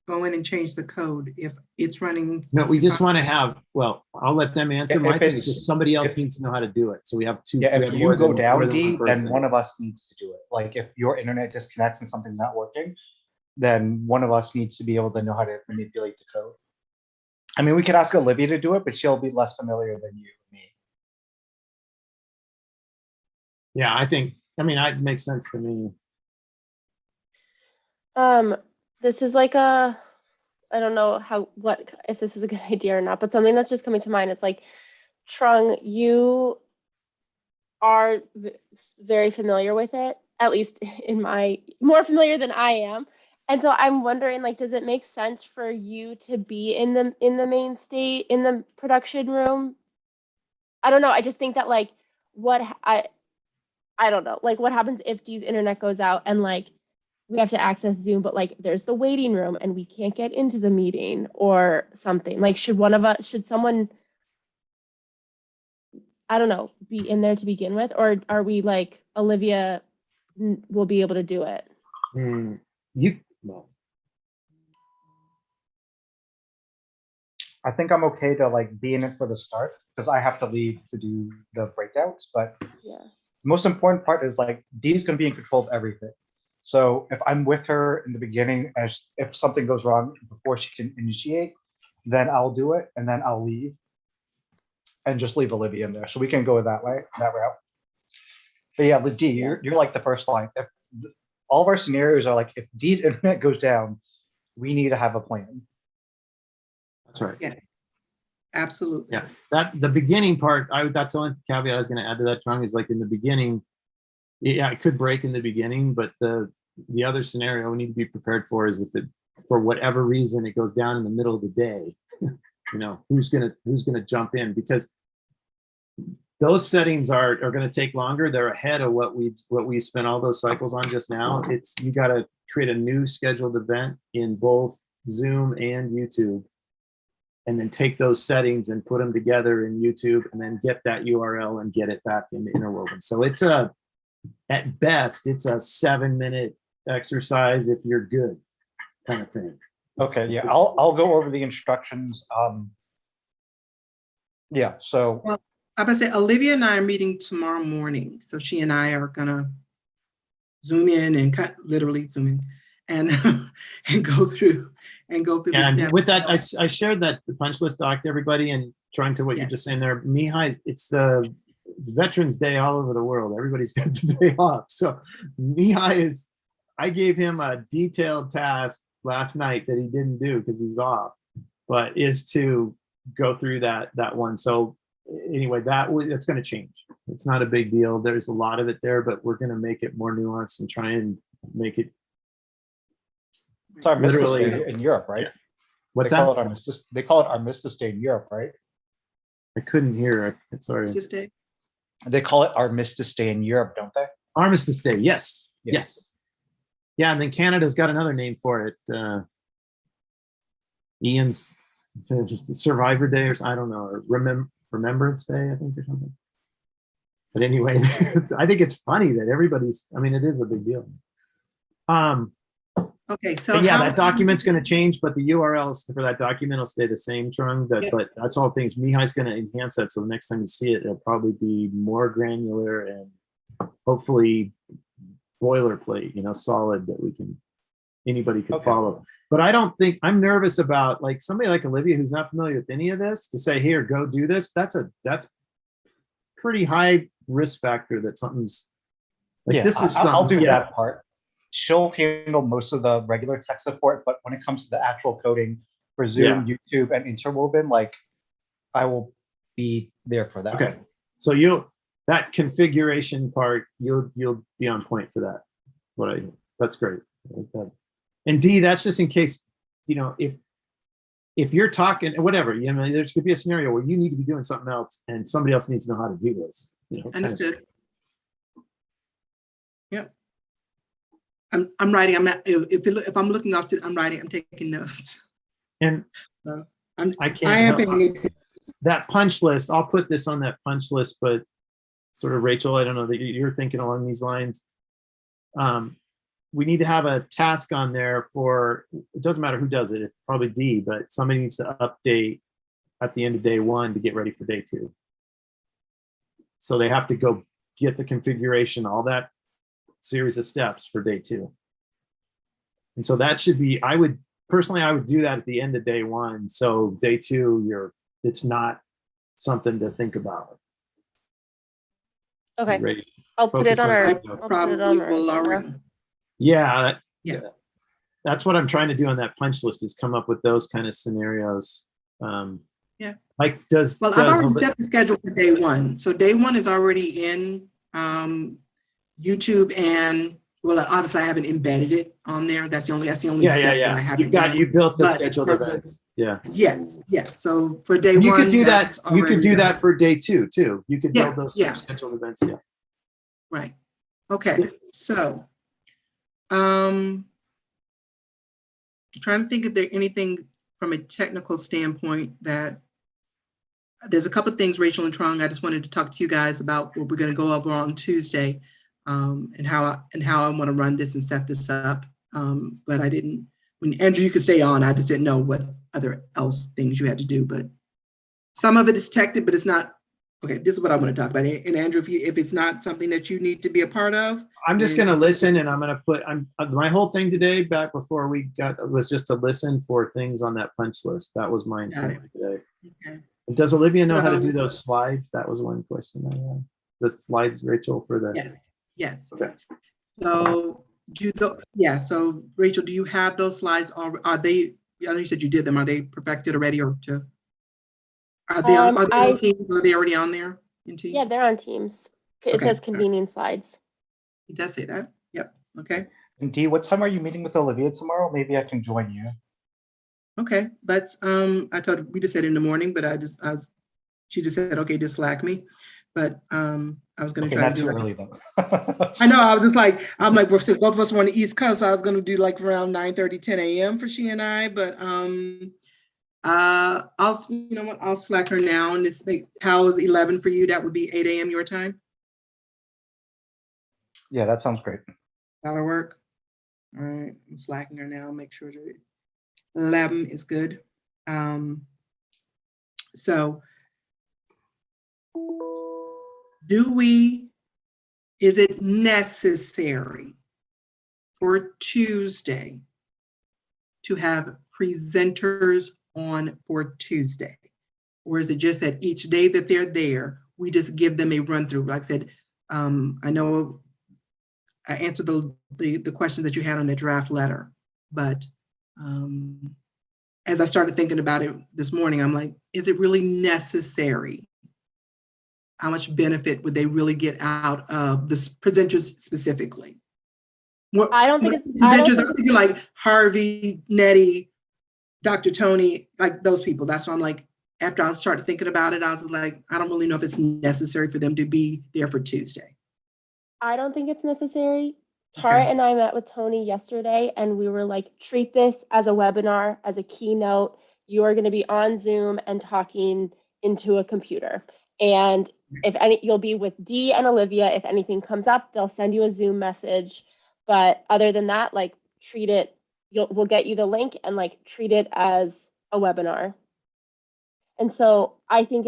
go in and change the code if it's running? No, we just want to have, well, I'll let them answer. If My thing is it's- just somebody else if- needs to know how to do it. So we have two. Yeah, we if have you more go than- down, more than D, one then person. one of us needs to do it. Like if your internet disconnects and something's not working, then one of us needs to be able to know how to manipulate the code. I mean, we could ask Olivia to do it, but she'll be less familiar than you and me. Yeah, it makes sense to me. This is like I don't know if this is a good idea or not, but something that's just coming to mind is like, Trung, you are very familiar with it, at least more familiar than I am. And so I'm wondering, like, does it make sense for you to be in the main state, in the production room? I don't know. I just think that like I don't know, like what happens if Dee's internet goes out and like we have to access Zoom, but like there's the waiting room and we can't get into the meeting or something. Like should someone, I don't know, be in there to begin with, or are we like Olivia will be able to do it? Well, I think I'm okay to like be in it for the start because I have to leave to do the breakouts. But Yeah. the most important part is like Dee's gonna be in control of everything. So if I'm with her in the beginning, if something goes wrong before she can initiate, then I'll do it and then I'll leave and just leave Olivia in there. So we can go that way, that route. But yeah, D, you're like the first line. If all of our scenarios are like, if Dee's internet goes down, we need to have a plan. That's right. Yes, absolutely. Yeah, that the beginning part, that's the only caveat I was going to add to that, Trung, is like in the beginning, yeah, it could break in the beginning, but the other scenario we need to be prepared for is if it, for whatever reason, it goes down in the middle of the day, you know, who's gonna jump in, because those settings are going to take longer. They're ahead of what we spent all those cycles on just now. It's, you got to create a new scheduled event in both Zoom and YouTube, and then take those settings and put them together in YouTube, and then get that URL and get it back into Interwoven. So it's at best, it's a 7-minute exercise if you're good, kind of thing. Okay, yeah, I'll go over the instructions. Yeah, so Well, I'm gonna say Olivia and I are meeting tomorrow morning, so she and I are gonna zoom in and literally zoom in and and go through the And steps. with that, I shared that the punch list doc to everybody, and trying to what you're just saying there, Mihai, it's the Veterans Day all over the world. Everybody's got the day off. So Mihai I gave him a detailed task last night that he didn't do because he's off, but is to go through that one. So anyway, that's going to change. It's not a big deal. There's a lot of it there, but we're going to make it more nuanced and try and make it. it's Armistice Literally. Day in Europe, right? What's They call that? it Armistice. They call it Armistice Day in Europe, right? I couldn't hear it. Sorry. This day? They call it Armistice Day in Europe, don't they? Armistice Day. Yes. Yeah. Yes. Yeah. And then Canada's got another name for it. Ian's Survivor Day, or I don't know, or Remembrance Day, I think, or something. But anyway, I think it's funny that everybody's, I mean, it is a big deal. Okay, so Yeah, that document's going to change, but the URLs for that document will stay the same, Trung. Yep. But that's all things. Mihai's going to enhance that, so the next time you see it, it'll probably be more granular and hopefully boilerplate, you know, solid, that anybody could follow. But I don't think, I'm nervous about like somebody like Olivia who's not familiar with any of this to say, here, go do this. That's pretty high risk factor that something's like, Yeah, this is I'll do something. that part. She'll handle most of the regular tech support, but when it comes to the actual coding for Zoom, YouTube, and Interwoven, like, I will be there for that. Okay, so that configuration part, you'll be on point for that. That's great. And D, that's just in case, you know, if you're talking, whatever, you know, there's could be a scenario where you need to be doing something else and somebody else needs to know how to do this. You know, Understood. Yep. I'm writing. I'm not. If I'm looking off, I'm writing. I'm taking notes. And I can't am help paying attention. that punch list. I'll put this on that punch list, but sort of, Rachel, I don't know that you're thinking along these lines. We need to have a task on there for, it doesn't matter who does it, it's probably D, but somebody needs to update at the end of day 1 to get ready for day 2. So they have to go get the configuration, all that series of steps for day 2. And so that should be, I would do that at the end of day 1. So day 2, it's not something to think about. Okay, Ready. I'll put it Focus on on our. that. I'll put Probably it on our will agenda. already. Yeah. Yeah. That's what I'm trying to do on that punch list, is come up with those kind of scenarios. Yeah. Like I've already set the schedule for day 1. So day 1 is already in YouTube, and well, obviously I haven't embedded it on there. That's the only step that I haven't done. You built the But scheduled in terms events. Yeah. Yes. So for day You 1, could do that. that's You could already do done. that for day 2 too. You could Yeah, build those yeah. scheduled events. Yeah. Right. Okay. So, trying to think if there's anything from a technical standpoint that there's a couple of things, Rachel and Trung, I just wanted to talk to you guys about what we're going to go over on Tuesday, and how I want to run this and set this up. But I didn't. When Andrew, you could stay on. I just didn't know what other things you had to do. But some of it is technical, but it's not. Okay, this is what I want to talk about. And Andrew, if it's not something that you need to be a part of, I'm just going to listen, and I'm going to put. My whole thing today, back before we got, was just to listen for things on that punch list. That was my intent today. Okay. Does Olivia know how to do those slides? That was one question I had. The slides, Rachel, for the. Yes. Okay. So So Rachel, do you have those slides, or are they Yeah, you said you did them. Are they perfected already or are they on Teams? Are they already on there in Teams? Yeah, they're on Teams. It Okay. says convening slides. It does say that. Yep. Okay. And Dee, what time are you meeting with Olivia tomorrow? Maybe I can join you. Okay. Let's, we just said in the morning, but she just said, okay, just Slack me. But I was going to Okay, try not to too do early though. I know. I was just like, well, since both of us were on the East Coast, so I was going to do like around 9:30, 10 a.m. for she and I. But I'll, you know what? I'll Slack her now. And this how is 11 for you? That would be 8 a.m. your time. Yeah, that sounds great. That'll work. All right. I'm slacking her now. Make sure that 11 is good. So is it necessary for Tuesday to have presenters on for Tuesday? Or is it just that each day that they're there, we just give them a run through? Like I said, I know I answered the question that you had on the draft letter, but as I started thinking about it this morning, I'm like, is it really necessary? How much benefit would they really get out of the presenters specifically? I don't think it's presenters. I'm thinking like Harvey, Nettie, Dr. Tony, like those people. That's why I'm like, after I started thinking about it, I was like, I don't really know if it's necessary for them to be there for Tuesday. I don't think it's necessary. Tara and I met with Tony yesterday and we were like, treat this as a webinar, as a keynote. You are going to be on Zoom and talking into a computer. And you'll be with Dee and Olivia. If anything comes up, they'll send you a Zoom message. But other than that, like treat it, we'll get you the link and like treat it as a webinar. And so I think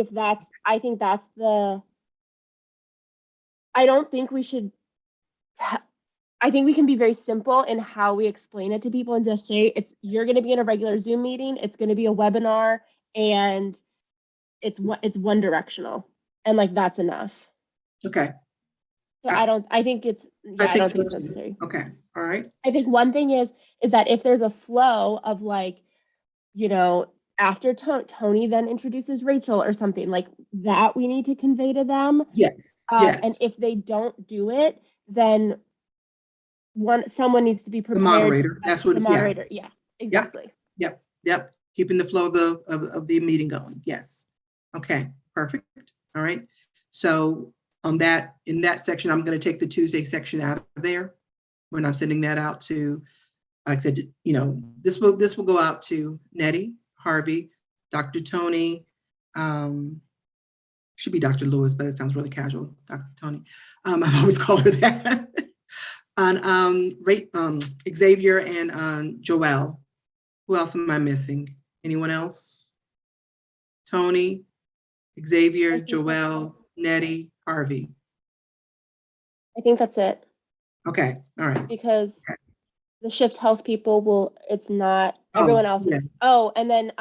I don't think we should, I think we can be very simple in how we explain it to people and just say, you're going to be in a regular Zoom meeting. It's going to be a webinar and it's one directional. And like, that's enough. Okay. So I don't think it's necessary. Okay. All right. I think one thing is that if there's a flow of like, you know, after Tony then introduces Rachel or something like that, we need to convey to them. Yes. Yes. And if they don't do it, then someone needs to be prepared. The moderator. That's what the moderator. Yeah, exactly. Yep. Keeping the flow of the meeting going. Yes. Okay. Perfect. All right. So in that section, I'm going to take the Tuesday section out of there when I'm sending that out to, like I said, you know, this will go out to Nettie, Harvey, Dr. Tony, should be Dr. Lewis, but it sounds really casual, Dr. Tony. I've always called her that. On Xavier and Joelle. Who else am I missing? Anyone else? Tony, Xavier, Joelle, Nettie, Harvey. I think that's it. Okay, all right. Because the Shift Health people it's not, everyone else is. Oh, and then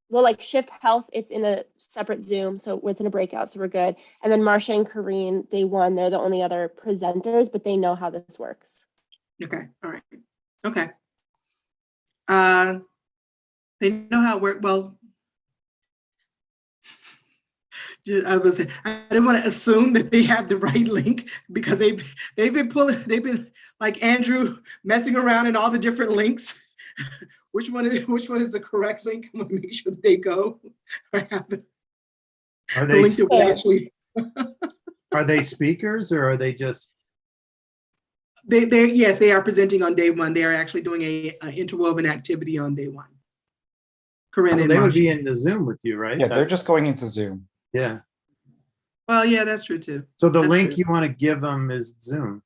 like Shift Health, it's in a separate Zoom, so it's in a breakout, so we're good. And then Marsha and Kareen, they're the only other presenters, but they know how this works. Okay, all right. Okay. They know how it works. Well, I didn't want to assume that they have the right link because they've been like Andrew messing around in all the different links. Which one is the correct link? I want to make sure that they go. Are they link that we actually are they speakers or are they just? Yes, they are presenting on day one. They are actually doing a interwoven activity on day one. Corinne So and they would Marsha. be in the Zoom with you, right? Yeah, they're just going into Zoom. Yeah. Well, yeah, that's true too. So the That's link true. you want to give them is Zoom.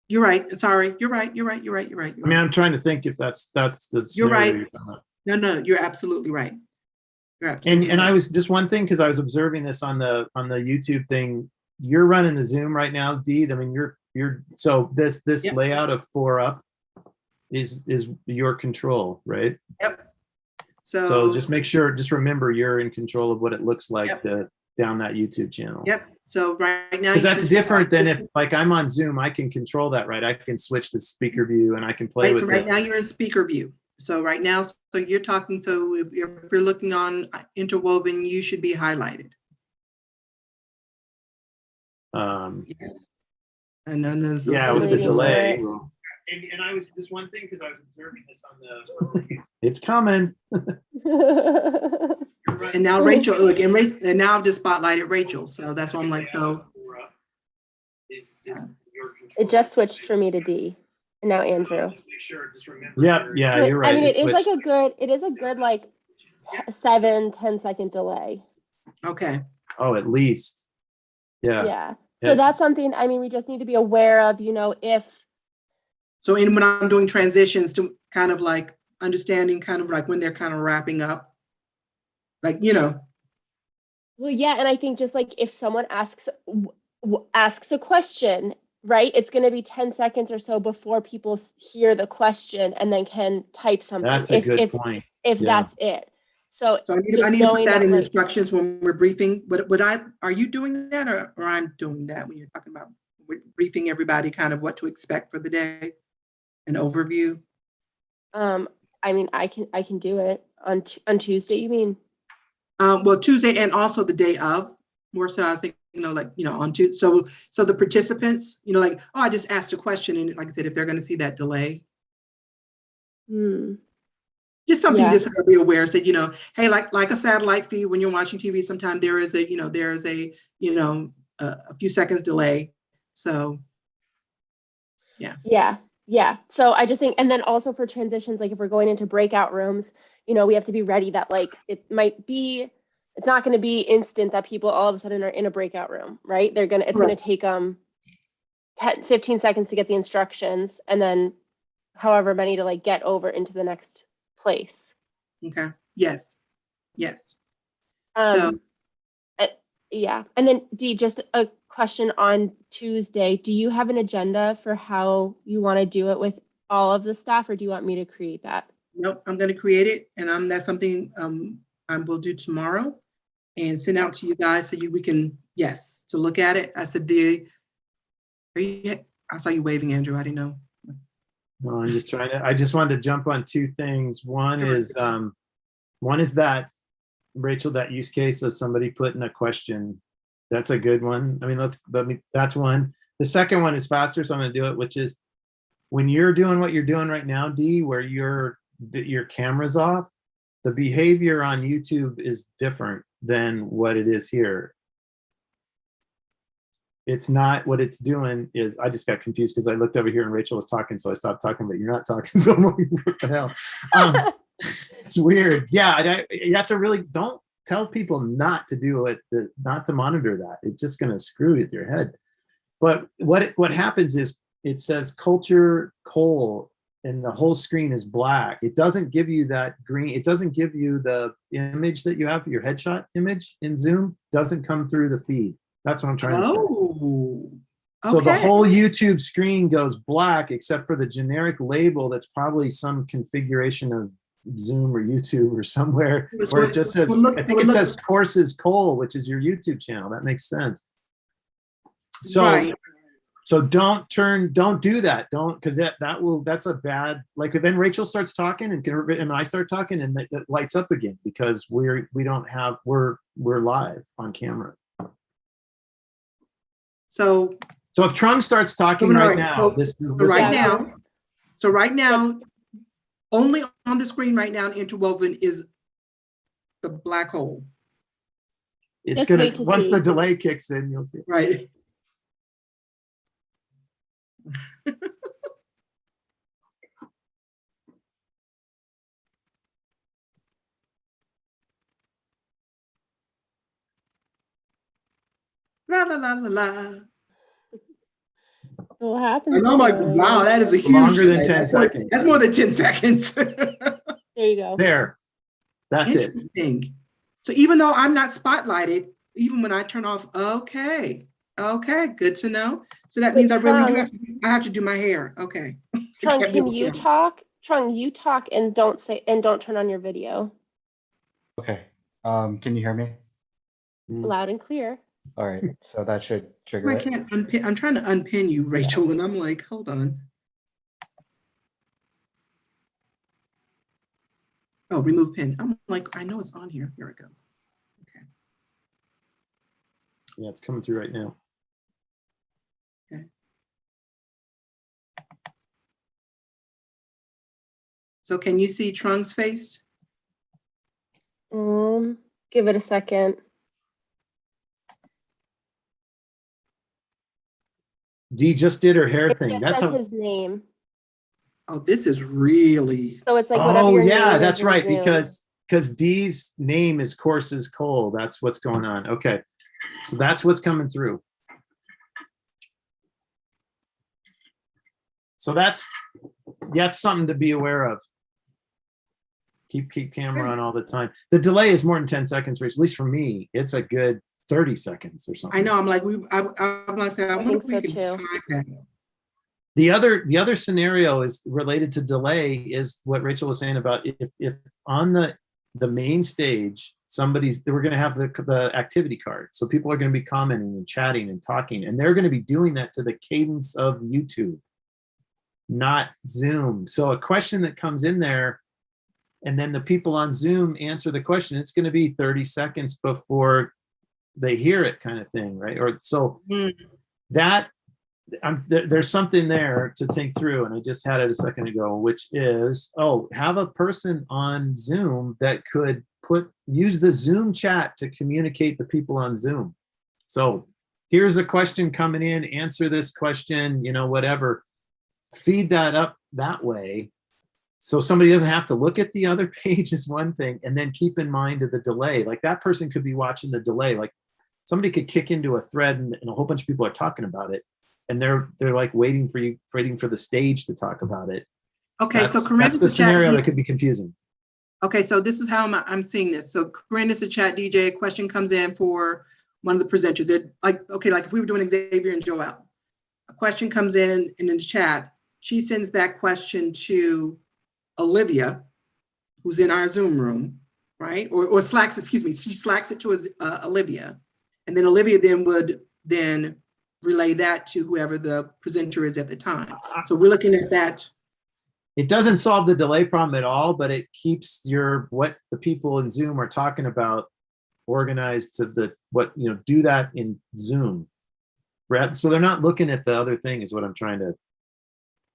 You're right. Sorry. You're right. I mean, I'm trying to think if that's the You're right. scenario you're talking about. No, you're absolutely right. You're absolutely And right. I was just one thing because I was observing this on the YouTube thing. You're running the Zoom right now, Dee. I mean, you're so this Yep. layout of 4 up is your control, right? Yep. So just remember you're in control of what it looks like Yep. to down that YouTube channel. Yep. So right now, Because that's different than if like I'm on Zoom, I can control that, right? I can switch to speaker view and I can play Right. with So right it. now you're in speaker view. So right now, so you're talking, so if you're looking on interwoven, you should be highlighted. Yes. And then there's. Yeah, I'm with the waiting for delay. it. well, And I was, this one thing, because I was observing this on the. It's coming. And now Rachel, look, and now I've just spotlighted Rachel, so that's why I'm like, so. It just switched for me to D, and now Andrew. Just make sure, just remember. Yep, yeah, you're right. I mean, it is switched. like a good like 7-10 second delay. Okay, Oh, at least. Yeah. Yeah. Yeah. So that's something, I mean, we just need to be aware of, if, so when I'm doing transitions to kind of like understanding kind of like when they're kind of wrapping up, like, well, yeah. And I think just like if someone asks a question, right, it's going to be 10 seconds or so before people hear the question and then can type something. That's a good point. If Yeah. that's it. So I need just to put knowing that in like, instructions when we're briefing. Are you doing that or I'm doing that when you're talking about briefing everybody kind of what to expect for the day? An overview? I mean, I can do it on Tuesday, you mean? Well, Tuesday and also the day of, more so I was thinking, on Tuesday. So the participants, like, oh, I just asked a question. And like I said, if they're going to see that delay, just something Yeah. just to be aware, so, hey, like a satellite feed, when you're watching TV, sometimes there is a few seconds delay. So, yeah. Yeah. So I just think, and then also for transitions, like if we're going into breakout rooms, we have to be ready that like, it's not going to be instant that people all of a sudden are in a breakout room, right? It's going to take them 15 seconds to get the instructions and then however many to like get over into the next place. Okay. Yes. Yeah. And then Dee, just a question on Tuesday. Do you have an agenda for how you want to do it with all of the staff, or do you want me to create that? Nope, I'm going to create it, and that's something I will do tomorrow and send out to you guys so we can, to look at it. I said, I saw you waving, Andrew. I didn't know. No, I just wanted to jump on two things. One is that, Rachel, that use case of somebody putting a question. That's a good one. I mean, that's one. The second one is faster, so I'm going to do it, which is when you're doing what you're doing right now, Dee, where your camera's off, the behavior on YouTube is different than what it is here. It's not, what it's doing is, I just got confused because I looked over here and Rachel was talking, so I stopped talking, but you're not talking, so I'm like, what the hell? It's weird. Yeah, that's don't tell people not to do it, not to monitor that. It's just going to screw with your head. But what happens is it says culture coal and the whole screen is black. It doesn't give you that green. It doesn't give you the image that you have, your headshot image in Zoom doesn't come through the feed. That's what I'm trying to say. Oh, So the whole YouTube screen goes black except for the generic label that's probably some configuration of Zoom or YouTube or somewhere where it just says, I think it says courses Cole, which is your YouTube channel. That makes sense. So, right. So don't do that. Because that's a bad, like then Rachel starts talking and I start talking and it lights up again because we're live on camera. So if Trung starts talking right now, right now, only on the screen right now in Interwoven is the black hole. It's gonna, once the delay kicks in, you'll see. Right. La la la la la. What happens? And I'm like, wow, that is a huge longer than 10 seconds. That's more than 10 seconds. There you go. There. That's it. Interesting. So even though I'm not spotlighted, even when I turn off, okay, good to know. So that means I really do have to do my hair. Okay. Trung, can you talk? Trung, you talk and don't turn on your video. Okay. Can you hear me? Loud and clear. All right. So that should trigger it. Can't unpin. I'm trying to unpin you, Rachel, and I'm like, hold on. Oh, remove pin. I'm like, I know it's on here. Here it goes. Okay. Yeah, it's coming through right now. So can you see Trung's face? Give it a second. Dee just did her hair It thing. just That's says how. his name. Oh, this is really, So it's like whatever Oh your yeah, name that's is in right. Zoom. Because Dee's name is Course is Cole. That's what's going on. Okay, so that's what's coming through. So that's something to be aware of. Keep camera on all the time. The delay is more than 10 seconds, Rich. At least for me, it's a good 30 seconds or something. I know, I'm like, I want to say, I wonder if we think can so, time that. The other scenario is related to delay is what Rachel was saying about if on the main stage, we're going to have the activity card. So people are going to be commenting and chatting and talking, and they're going to be doing that to the cadence of YouTube, not Zoom. So a question that comes in there, and then the people on Zoom answer the question, it's going to be 30 seconds before they hear it, kind of thing, right? Or so that there's something there to think through, and I just had it a second ago, which is, have a person on Zoom that could use the Zoom chat to communicate the people on Zoom. So here's a question coming in, answer this question, whatever, feed that up that way. So somebody doesn't have to look at the other page is one thing, and then keep in mind the delay. Like that person could be watching the delay. Like somebody could kick into a thread and a whole bunch of people are talking about it, and they're like waiting for the stage to talk about it. Okay, so Corinne, that's the scenario that could be confusing. Okay, so this is how I'm seeing this. So Corinne is a chat DJ. A question comes in for one of the presenters. Like if we were doing Xavier and Joel, a question comes in the chat. She sends that question to Olivia, who's in our Zoom room, right? Or Slacks, excuse me. She Slacks it to Olivia, and then Olivia would relay that to whoever the presenter is at the time. So we're looking at that. It doesn't solve the delay problem at all, but it keeps what the people in Zoom are talking about organized to do that in Zoom. So they're not looking at the other thing is what I'm trying to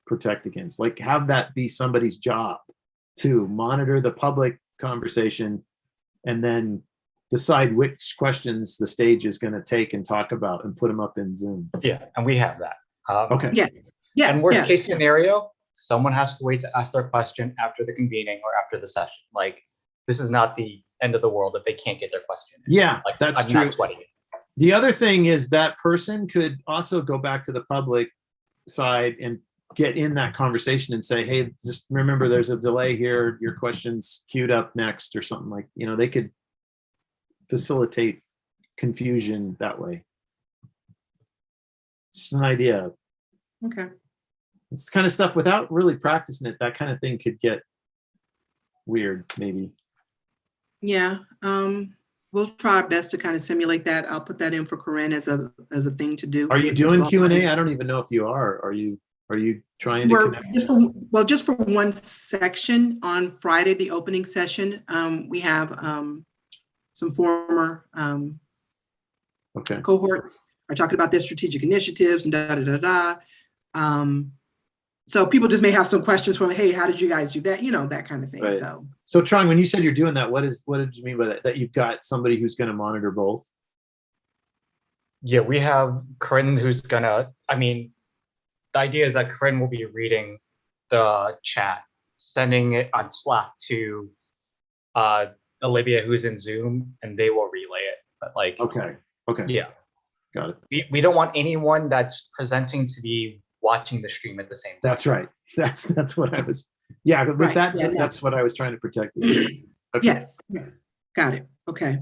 protect against. Like have that be somebody's job to monitor the public conversation and then decide which questions the stage is going to take and talk about and put them up in Zoom. Yeah, and we have that. Okay. Yeah. And worst case scenario, someone has to wait to ask their question after the convening or after the session. Like this is not the end of the world if they can't get their question in. Yeah, like, that's I'm true. not sweating it. The other thing is that person could also go back to the public side and get in that conversation and say, hey, just remember there's a delay here. Your question's queued up next or something like, they could facilitate confusion that way. Just an idea. Okay. It's kind of stuff without really practicing it, that kind of thing could get weird, maybe. Yeah. We'll try our best to kind of simulate that. I'll put that in for Corinne as a thing to do. Are you doing Q&A? I don't even know if you are. Are you trying to connect? Just for one section on Friday, the opening session, we have some former cohorts are talking about their strategic initiatives and so people just may have some questions from, hey, how did you guys do that? That kind of thing. Right. So Trung, when you said you're doing that, what did you mean by that? That you've got somebody who's going to monitor both? Yeah, we have Corinne who's the idea is that Corinne will be reading the chat, sending it on Slack to Olivia who's in Zoom, and they will relay it. But okay. Yeah. Got it. We don't want anyone that's presenting to be watching the stream at the same time. That's right. That's what I was. Yeah, with right. that, Yeah, that's what I was trying to protect. Okay. Yes. Yeah. Got it. Okay.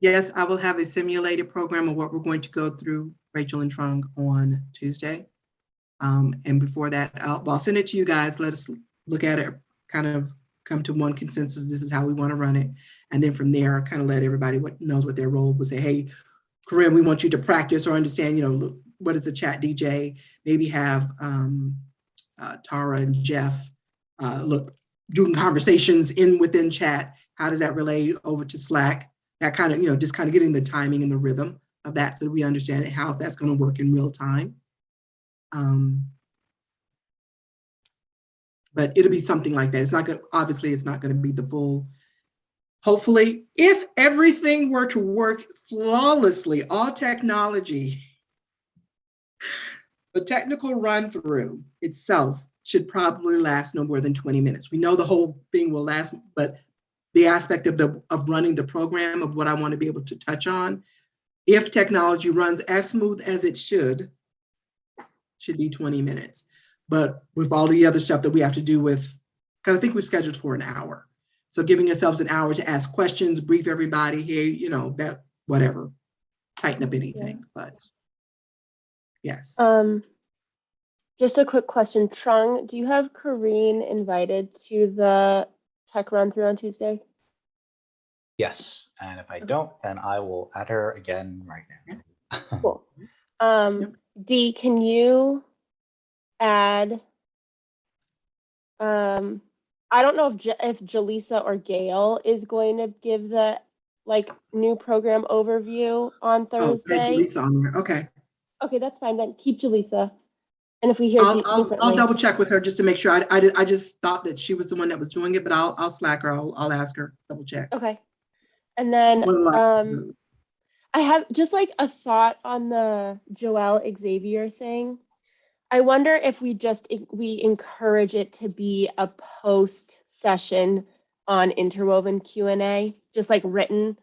Yes, I will have a simulated program of what we're going to go through, Rachel and Trung, on Tuesday. And before that, I'll send it to you guys. Let us look at it, kind of come to one consensus. This is how we want to run it. And then from there, kind of let everybody knows what their role was. Say, hey, Corinne, we want you to practice or understand, what is a chat DJ? Maybe have Tara and Jeff doing conversations within chat. How does that relay over to Slack? That kind of, just kind of getting the timing and the rhythm of that so that we understand it, how that's going to work in real time. But it'll be something like that. It's not going to, obviously it's not going to be the full, hopefully, if everything were to work flawlessly, all technology, the technical run through itself should probably last no more than 20 minutes. We know the whole thing will last, but the aspect of running the program of what I want to be able to touch on, if technology runs as smooth as it should be 20 minutes. But with all the other stuff that we have to do with, because I think we're scheduled for an hour. So giving ourselves an hour to ask questions, brief everybody here, that whatever, tighten up anything, but yes. Just a quick question. Trung, do you have Kareen invited to the tech run through on Tuesday? Yes, and if I don't, then I will add her again right now. Cool. Yep. Dee, can you add, I don't know if Jaleesa or Gail is going to give the new program overview on Oh, add Thursday. Jaleesa on there. Okay. Okay, that's fine then. Keep Jaleesa. And if we hear I'll differently, double check with her just to make sure. I just thought that she was the one that was doing it, but I'll Slack her. I'll ask her, double check. okay. And then One I have just a thought on the Joelle Xavier thing. I wonder if we encourage it to be a post session on interwoven Q&A, just written,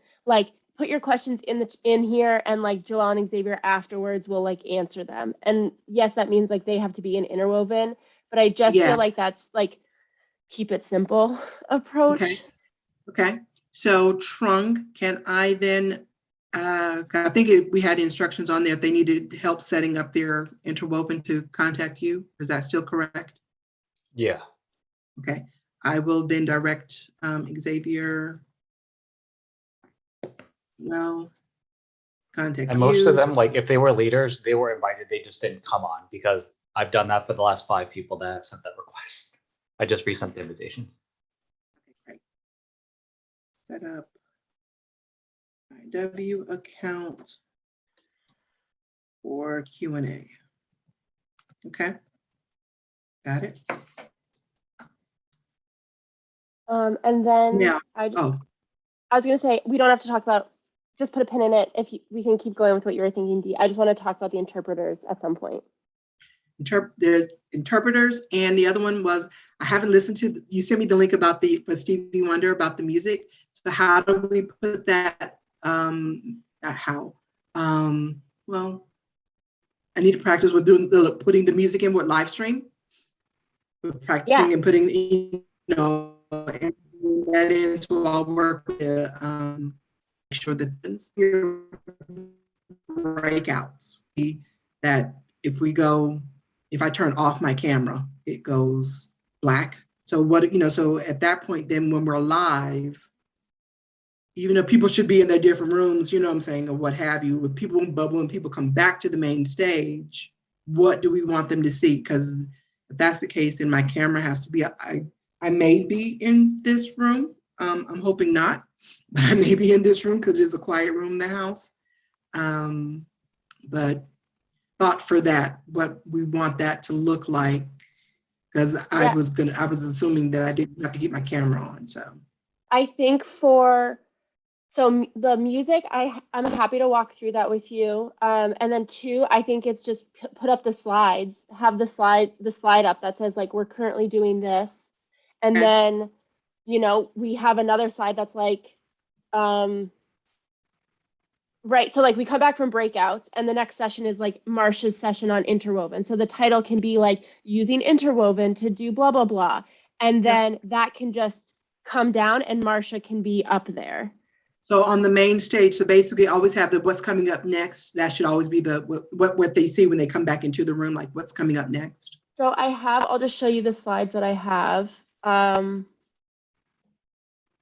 put your questions in here, and Joelle and Xavier afterwards will answer them. And yes, that means they have to be in interwoven, but I just feel like that's keep it simple approach. Okay. So Trung, can I then, I think we had instructions on there if they needed help setting up their interwoven to contact you. Is that still correct? Yeah. Okay. I will then direct Xavier. Well, contact And most you. of them, if they were leaders, they were invited, they just didn't come on because I've done that for the last 5 people that have sent that request. I just resent the invitations. Okay, great. Set up IW account for Q&A. Okay, got it. And then Now, I was going to say, we don't have to talk about, just put a pin in it if we can keep going with what you were thinking, Dee. I just want to talk about the interpreters at some point. the interpreters, and the other one was, I haven't listened to, you sent me the link about for Stevie Wonder about the music. So how do we put that, not how, well, I need to practice with putting the music in with live stream. Practicing and putting, that in, so I'll work with make sure that breakouts that if I turn off my camera, it goes black. So so at that point, then when we're live, even though people should be in their different rooms, you know what I'm saying, or what have you, but when people come back to the main stage, what do we want them to see? Because if that's the case, then my camera has to be, I may be in this room. I'm hoping not, but I may be in this room because it's a quiet room in the house. But thought for that, what we want that to look like, because I was assuming that I didn't have to keep my camera on, so. I think the music, I'm happy to walk through that with you. And then 2, I think it's just put up the slides, have the slide up that says we're currently doing this. And then, we have another slide that's right. So we come back from breakouts and the next session is Marsha's session on interwoven. So the title can be using interwoven to do blah, blah, blah. And then that can just come down and Marsha can be up there. So on the main stage, so basically always have what's coming up next. That should always be what they see when they come back into the room, what's coming up next. So I'll just show you the slides that I have.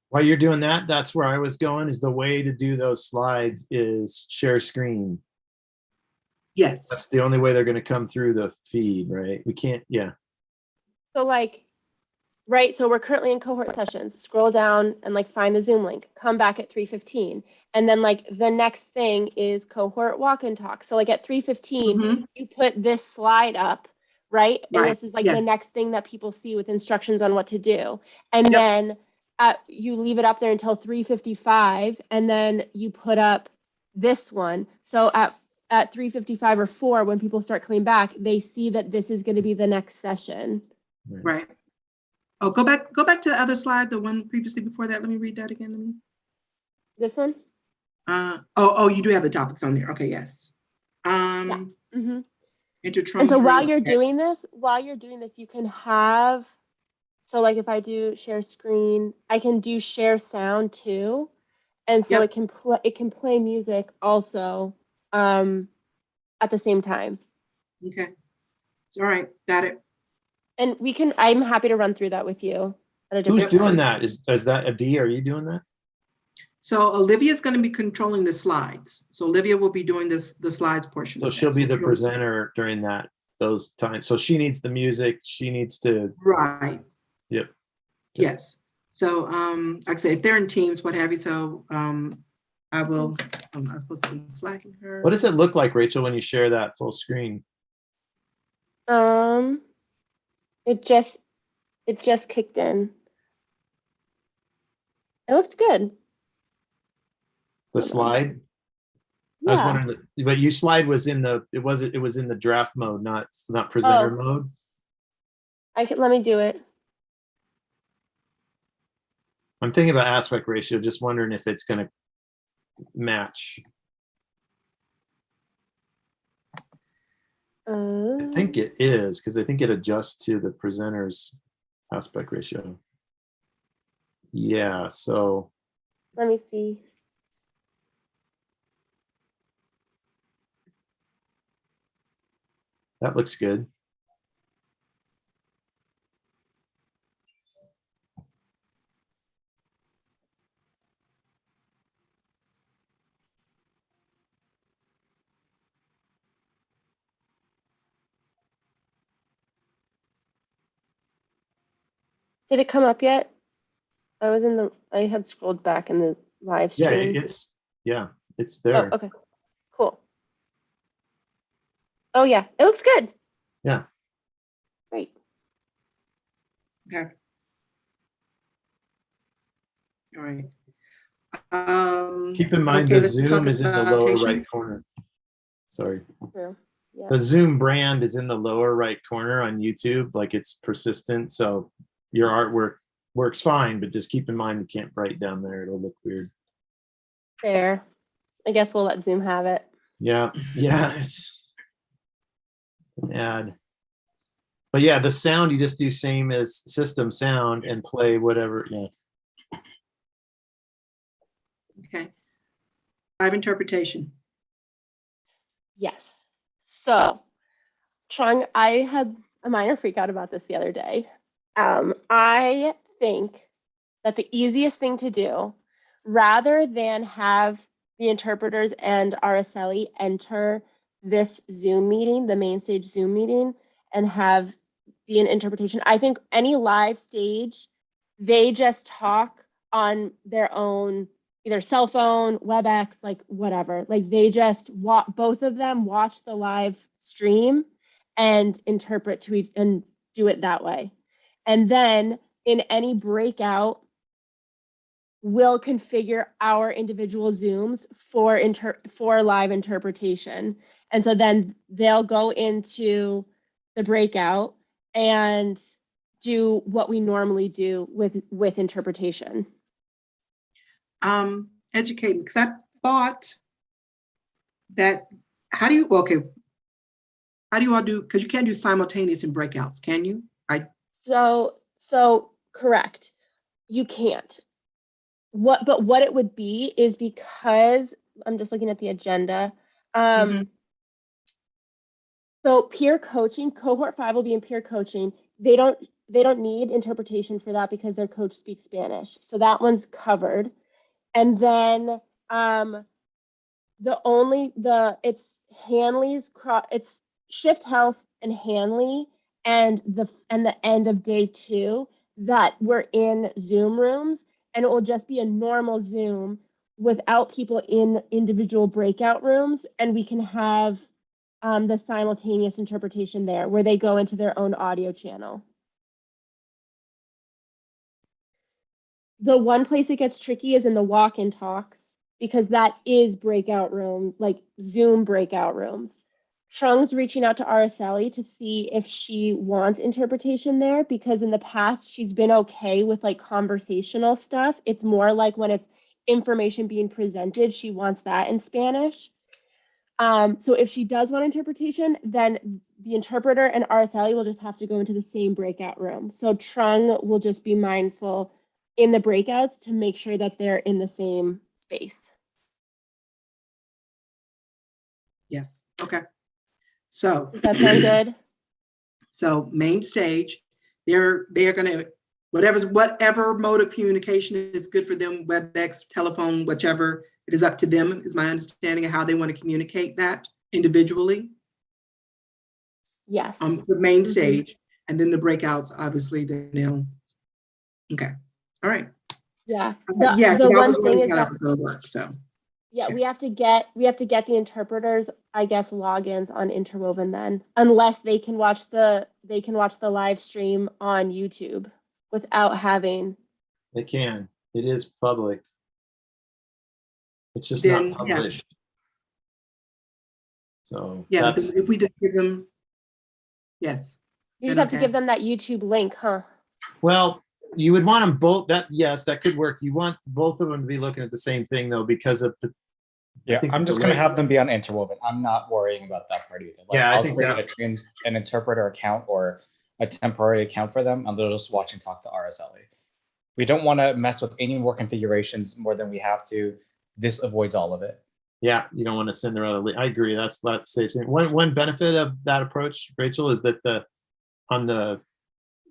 While you're doing that, that's where I was going, is the way to do those slides is share screen. Yes. That's the only way they're going to come through the feed, right? We can't, yeah. So right? So we're currently in cohort sessions. Scroll down and like find the Zoom link. Come back at 3:15. And then like the next thing is cohort walk and talk. So like at 3:15, Mhm. you put this slide up, right? And Right, this is like the yes. next thing that people see with instructions on what to do. And Yep. then you leave it up there until 3:55, and then you put up this one. So at 3:55 or 4, when people start coming back, they see that this is going to be the next session. Right. Oh, go back to the other slide, the one previously before that. Let me read that again. Let me. This one? Oh, you do have the topics on there. Okay, yes. Mm-hmm. Intertrunk And so while drill, you're okay. doing this, you can have, so like if I do share screen, I can do share sound too. And so Yep. it can play music also at the same time. Okay. All right, got it. And I'm happy to run through that with you at a Who's different doing time. that? Is that a D? Are you doing that? So Olivia's going to be controlling the slides. So Olivia will be doing the slides portion. So of that. she'll be the she'll- presenter during those times. So she needs the music. She needs to. Right. Yep. Yes. So like I said, if they're in teams, what have you, so I will, I'm not supposed to be slacking her. What does it look like, Rachel, when you share that full screen? It just kicked in. It looks good. The Hold on. slide? I was Yeah. wondering, but you slide was in it was in the draft mode, not presenter mode. Let me do it. I'm thinking about aspect ratio, just wondering if it's going to match. I think it is, because I think it adjusts to the presenter's aspect ratio. Yeah, so Let me see. that looks good. Did it come up yet? I had scrolled back in the live Yeah, stream. it's Oh, there. okay. Cool. Oh yeah, it looks good. Yeah. Great. Okay. All right. Keep in mind okay, the let's talk Zoom is in the about lower patient. right corner. Sorry. True. Yeah. The Zoom brand is in the lower right corner on YouTube, like it's persistent. So your artwork works fine, but just keep in mind you can't write down there. It'll look weird. Fair. I guess we'll let Zoom have it. Yeah, it's an ad. But yeah, the sound you just do same as system sound and play whatever. Yeah. Okay. Live interpretation. Yes. So, I had a minor freak out about this the other day. I think that the easiest thing to do, rather than have the interpreters and RSLE enter this Zoom meeting, the main stage Zoom meeting, and have be an interpretation, I think any live stage, they just talk on their own, either cell phone, WebEx, like whatever. Like they just both of them watch the live stream and interpret and do it that way. And then in any breakout, we'll configure our individual Zooms for live interpretation. And so then they'll go into the breakout and do what we normally do with interpretation. Educate me, because I thought that, how do you all do, because you can't do simultaneous in breakouts, can you? So correct. You can't. But what it would be is, because I'm just looking at the agenda. So peer coaching, cohort 5 will be in peer coaching. They don't need interpretation for that because their coach speaks Spanish. So that one's covered. And then it's Hanley's it's Shift Health and Hanley, and the end of day 2. that we're in Zoom rooms, and it will just be a normal Zoom without people in individual breakout rooms, and we can have the simultaneous interpretation there where they go into their own audio channel. The one place it gets tricky is in the walk-in talks, because that is breakout room, like Zoom breakout rooms. Trung's reaching out to Araceli to see if she wants interpretation there, because in the past she's been okay with like conversational stuff. It's more like when it's information being presented, she wants that in Spanish. So if she does want interpretation, then the interpreter and Araceli will just have to go into the same breakout room. So Trung will just be mindful in the breakouts to make sure that they're in the same space. Yes, okay. So. Does that sound good? So main stage, they're gonna, whatever mode of communication is good for them, WebEx, telephone, whichever, it is up to them, is my understanding of how they want to communicate that individually. Yes. The main stage, and then the breakouts, obviously, they'll, okay, all right. Yeah. Yeah, The 'cause I one was thing wondering is how that that was gonna work, so. yeah, Okay. we have to get the interpreters, I guess, logins on Interwoven then, unless they can watch the live stream on YouTube without having. They can. It is public. It's just Then, not yeah. published. So Yeah, that's, because if we just give them, yes. You just then have to okay. give them that YouTube link, huh? well, you would want them both. That, yes, that could work. You want both of them to be looking at the same thing though, because of the. Yeah, think I'm the just gonna delay- have them be on Interwoven. I'm not worrying about that part either. Like, Yeah, I I'll think create that- an interpreter account or a temporary account for them, and they'll just watch and talk to RSLE. We don't want to mess with any more configurations more than we have to. This avoids all of it. Yeah, you don't want to send her out a link. I agree. That's safe. One benefit of that approach, Rachel, is that on the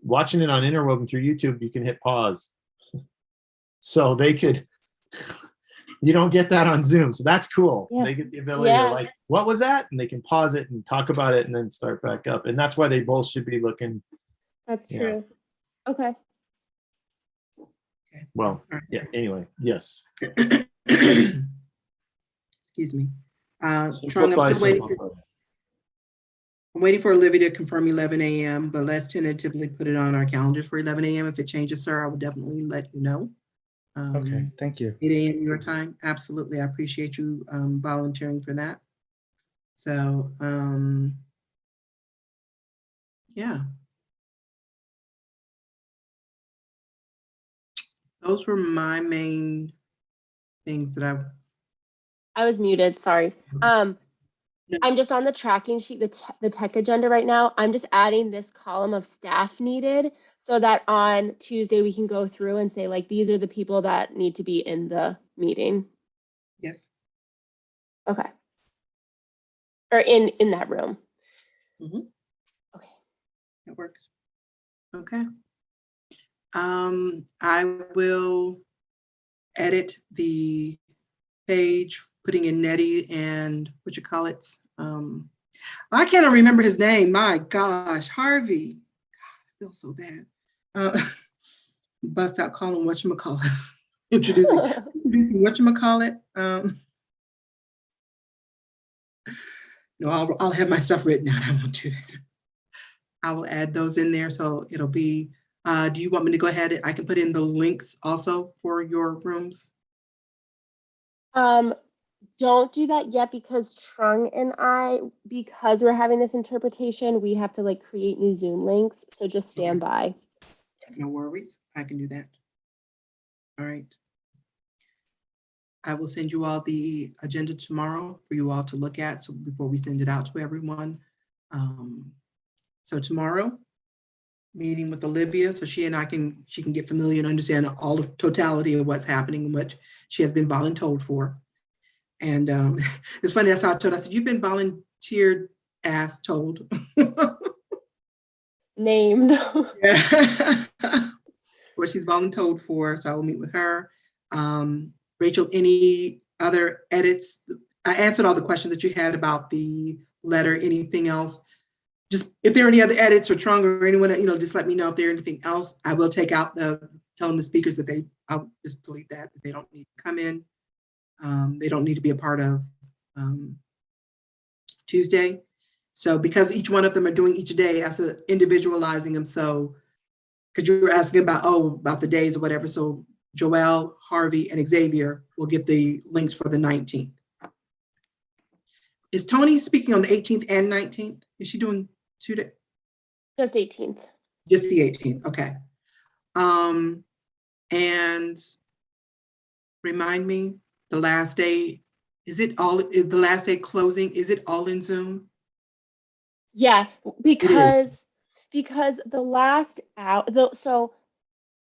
watching it on Interwoven through YouTube, you can hit pause. So they could, you don't get that on Zoom. So that's cool. Yeah. They get the ability Yeah. to like, what was that? And they can pause it and talk about it and then start back up. And that's why they both should be looking, That's Yeah. true. Okay. Okay. well, All right. yeah, anyway, yes. Excuse me. Trung, Simplify, I'm still simplify. waiting for Olivia to confirm 11 a.m., but let's tentatively put it on our calendars for 11 a.m. If it changes, sir, I will definitely let you know. Okay, thank you. 8 a.m. your time. Absolutely. I appreciate you volunteering for that. So, yeah. Those were my main things that I was muted, sorry. I'm just on the tracking sheet, the tech agenda right now. I'm just adding this column of staff needed so that on Tuesday we can go through and say like, these are the people that need to be in the meeting. yes. Okay. Or in that room. Mhm. Okay. That works. Okay. I will edit the page, putting in Nettie and what you call it. I can't remember his name. My gosh, Harvey. God, I feel so bad. Bust out calling whatchamacallit. Introducing whatchamacallit. No, I'll have my stuff written down. I won't do that. I will add those in there. So it'll be, do you want me to go ahead? I can put in the links also for your rooms. Don't do that yet because Trung and I, because we're having this interpretation, we have to like create new Zoom links. So just stand by. No worries. I can do that. All right. I will send you all the agenda tomorrow for you all to look at. So before we send it out to everyone. So tomorrow, meeting with Olivia, so she can get familiar and understand all the totality of what's happening and what she has been voluntold for. And it's funny, that's how I told her, I said, you've been volunteered as told. Named. Yeah. What she's voluntold for, so I will meet with her. Rachel, any other edits? I answered all the questions that you had about the letter. Anything else just if there are any other edits or Trung or anyone, just let me know if there's anything else. I will take out telling the speakers that I'll just delete that. If they don't need to come in. They don't need to be a part of Tuesday. So because each one of them are doing each day as individualizing them. So because you were asking about the days or whatever. So Joelle, Harvey, and Xavier will get the links for the 19th. Is Tony speaking on the 18th and 19th? Is she doing 2 days? Just 18th. Just the 18th, okay. And remind me, the last day, is the last day closing? Is it all in Zoom? Yeah, because the last hour, so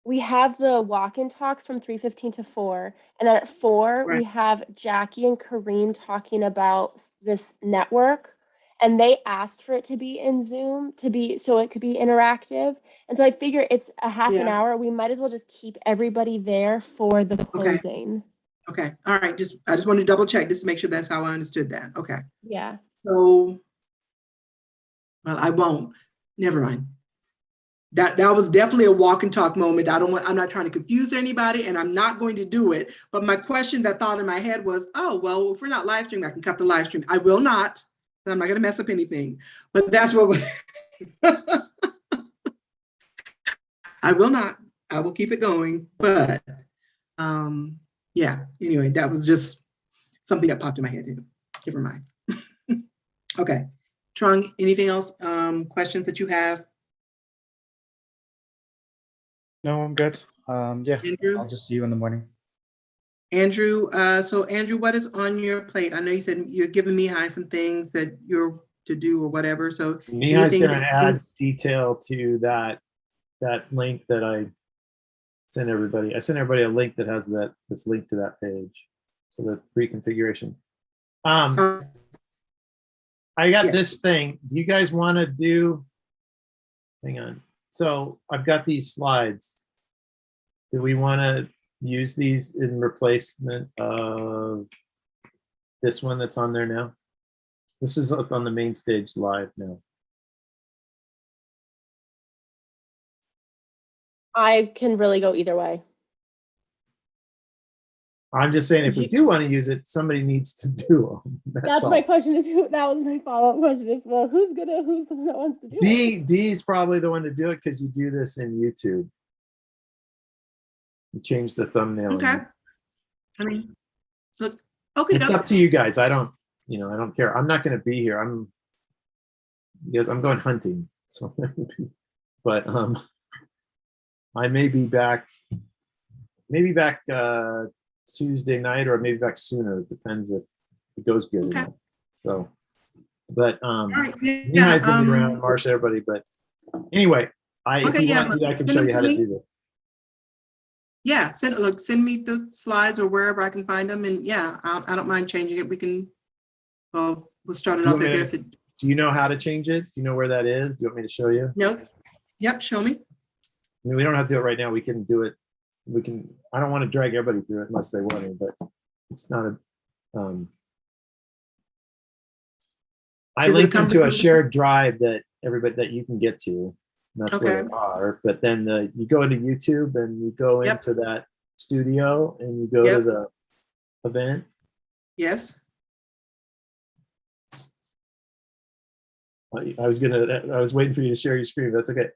we have the walk-in talks from 3:15 to 4, and then at 4 we Right. have Jackie and Kareem talking about this network, and they asked for it to be in Zoom so it could be interactive. And so I figure it's a half an Yeah. hour. We might as well just keep everybody there for the closing. Okay, all right. I just wanted to double check just to make sure that's how I understood that. Okay. Yeah. So, well, I won't. Never mind. That was definitely a walk and talk moment. I'm not trying to confuse anybody, and I'm not going to do it. But my question that thought in my head was, oh, well, if we're not live streaming, I can cut the live stream. I will not. I'm not going to mess up anything. But that's what I will not. I will keep it going. But yeah, anyway, that was just something that popped in my head. Never mind. Okay. Trung, anything else? Questions that you have? No, I'm good. Yeah, Andrew? I'll just see you in the morning. Andrew, so Andrew, what is on your plate? I know you said you're giving Mihai some things that you're to do or whatever. So Mihai's anything going to add detail to that link that I sent everybody. I sent everybody a link that has that's linked to that page. So the pre-configuration. I got this thing. Do you guys want to do? Hang on. So I've got these slides. Do we want to use these in replacement of this one that's on there now? This is up on the main stage live now. I can really go either way. I'm just saying, if we do want to use it, somebody needs to do them. That's my question. That was my follow-up question is, well, who's the one that wants to do it? D's probably the one to do it because you do this in YouTube. You change the thumbnail. Okay. I mean, look, okay. It's up to you guys. I don't care. I'm not going to be here. I'm going hunting. So, but I may be back. Maybe back Tuesday night, or maybe back sooner. It depends if it goes good. Okay. Or not. So, but right, Mihai's gonna be around, Marsha, everybody. But anyway, if you want me, I can show you how to do this. Yeah, send me the slides or wherever I can find them, and yeah, I don't mind changing it. We can. Well, we'll start it off. I guess. Do you know how to change it? Do you know where that is? Do you want me to show you? No. Yep. Show me. I mean, we don't have to do it right now. We can do it. We can. I don't want to drag everybody through it unless they want to, but it's not a. I linked them to a shared drive that you can get to. And that's where they are. But then you go into YouTube and you go into that studio and you go to the event. Yes. I was waiting for you to share your screen. That's okay.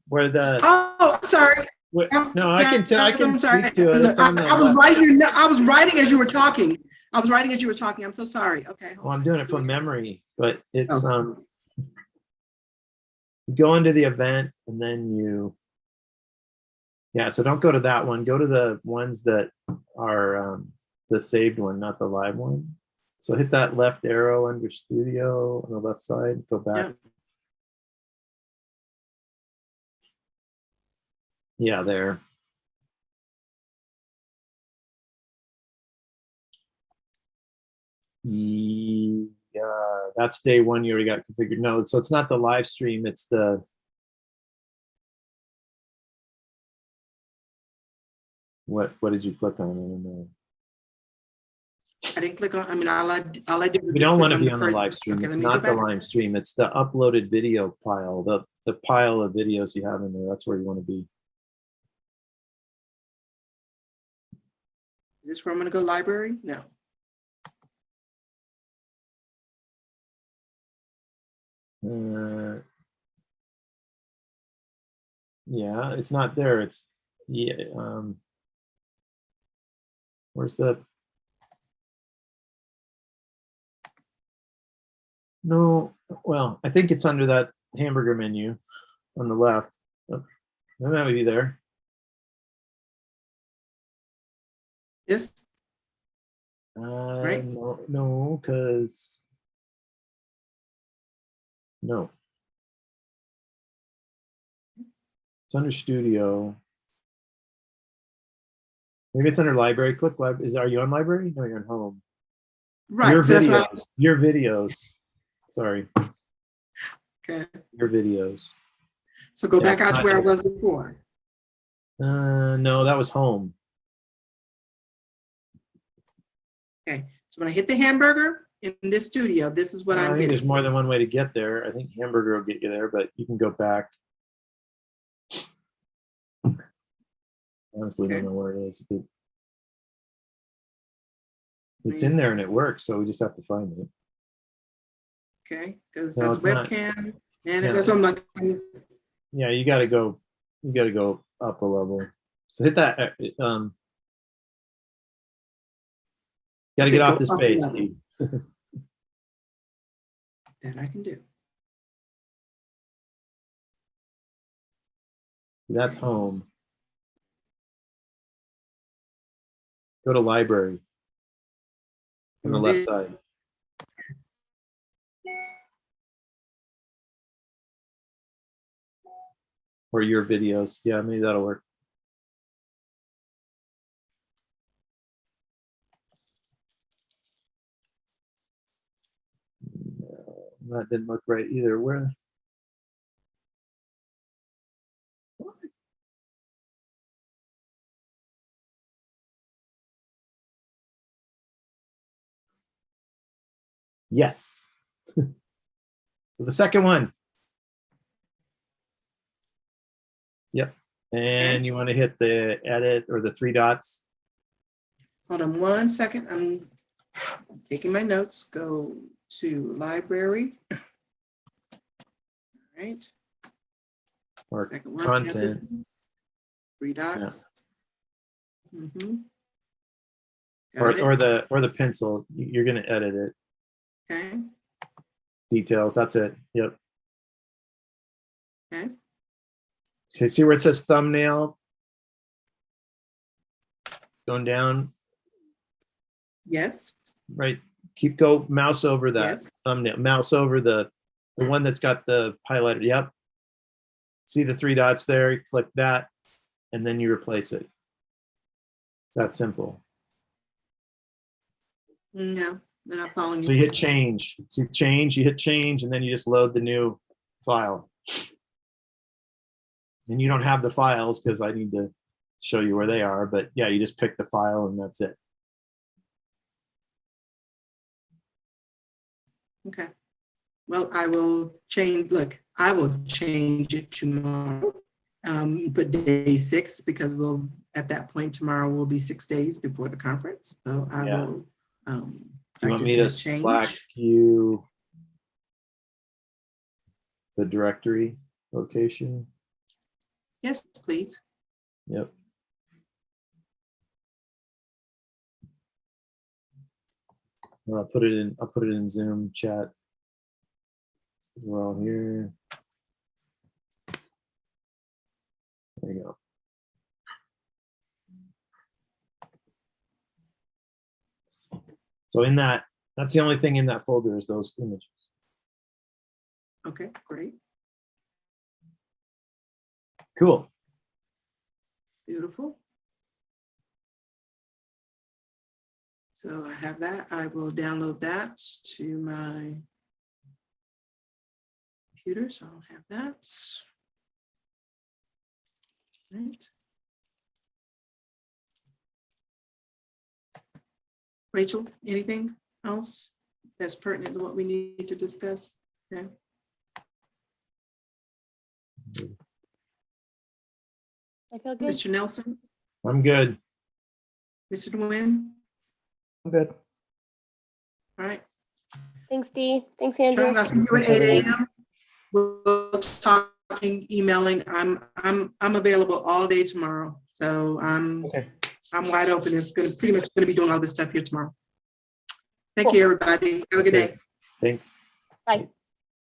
Where the? Oh, sorry. No, I can tell. I can speak to it. It's on I was writing. I was writing as you were talking. I'm so sorry. Okay. Well, I'm doing it from memory, but it's you go into the event and then so don't go to that one. Go to the ones that are the saved one, not the live one. So hit that left arrow under studio on the left side. Go back. Yeah, there. Yeah, that's day one. You already got configured. No, so it's not the live stream. It's the what did you click on? I don't know. I didn't click on, I mean, all I did was We just don't click want to be the on the first- live stream. Okay, It's let me go not the back. live stream. It's the uploaded video pile, the pile of videos you have in there. That's where you want to be. Is this where I'm gonna go, library? No. Yeah, it's not there. It's, yeah, where's the, no, well, I think it's under that hamburger menu on the left. Oh, that might be there. Yes, Right. No, because, no. It's under studio. Maybe it's under library. Click library. Are you on library? No, you're on home. right. Your so that's why- videos. Your videos. Sorry, Okay, your videos. so go Yeah, back it's out to not where I here. was before. No, that was home. Okay, so when I hit the hamburger in this studio, this is what I I'm think there's getting. more than one way to get there. I think hamburger will get you there, but you can go back. Honestly, Okay. don't know where it is. But it's in there and it works, so we just have to find it. Okay, because No, this it's not. webcam, Yeah. and that's what I'm like, Yeah, you gotta go up a level. So hit that, gotta Does get it off go this up a page. level? Steve. that I can do. That's home. Go to library on the left side. Or your videos. Yeah, maybe that'll work. No, that didn't look right either. Where? Yes. So the second one. Yep. And you want to hit the edit or the three dots. Hold on 1 second, I'm taking my notes, go to library. All right. Or Second one, we have this content. one. 3 dots. Mhm. Or Got it. or the pencil. You're gonna edit it. Okay, Details. That's it. Yep. okay, Okay, see where it says thumbnail? Going down, yes, right? Mouse over that yes, thumbnail. Mouse over the one that's got the highlighter. Yep. See the three dots there? You click that, and then you replace it. That's simple. no, they're not following So you hit change. See change, you hit change, and then you just load the new file. And you don't have the files because I need to show you where they are, but yeah, you just pick the file and that's it. Okay, well, I will change, look, I will change it tomorrow. Put day 6 because we'll, at that point tomorrow will be 6 days before the conference. So I Yeah. will You want practice me to that change. Slack you the directory location? Yes, please. Yep. Or I'll put it in Zoom chat. We're all here. There you go. So in that's the only thing in that folder is those images. Okay, great, Cool. beautiful. So I have that. I will download that to my computer. So I'll have that. Right. Rachel, anything else that's pertinent to what we need to discuss? Okay. I feel good. Mr. Nelson, I'm good. Mr. Nguyen, I'm good. all right. Thanks, Dee. Thanks, Andrew. Charles, I'll see you at 8 a.m. We'll talking, emailing. I'm available all day tomorrow. So I'm Okay. wide open. It's pretty much gonna be doing all this stuff here tomorrow. Thank Cool. you, everybody. Have a good Okay. day. Thanks. Bye.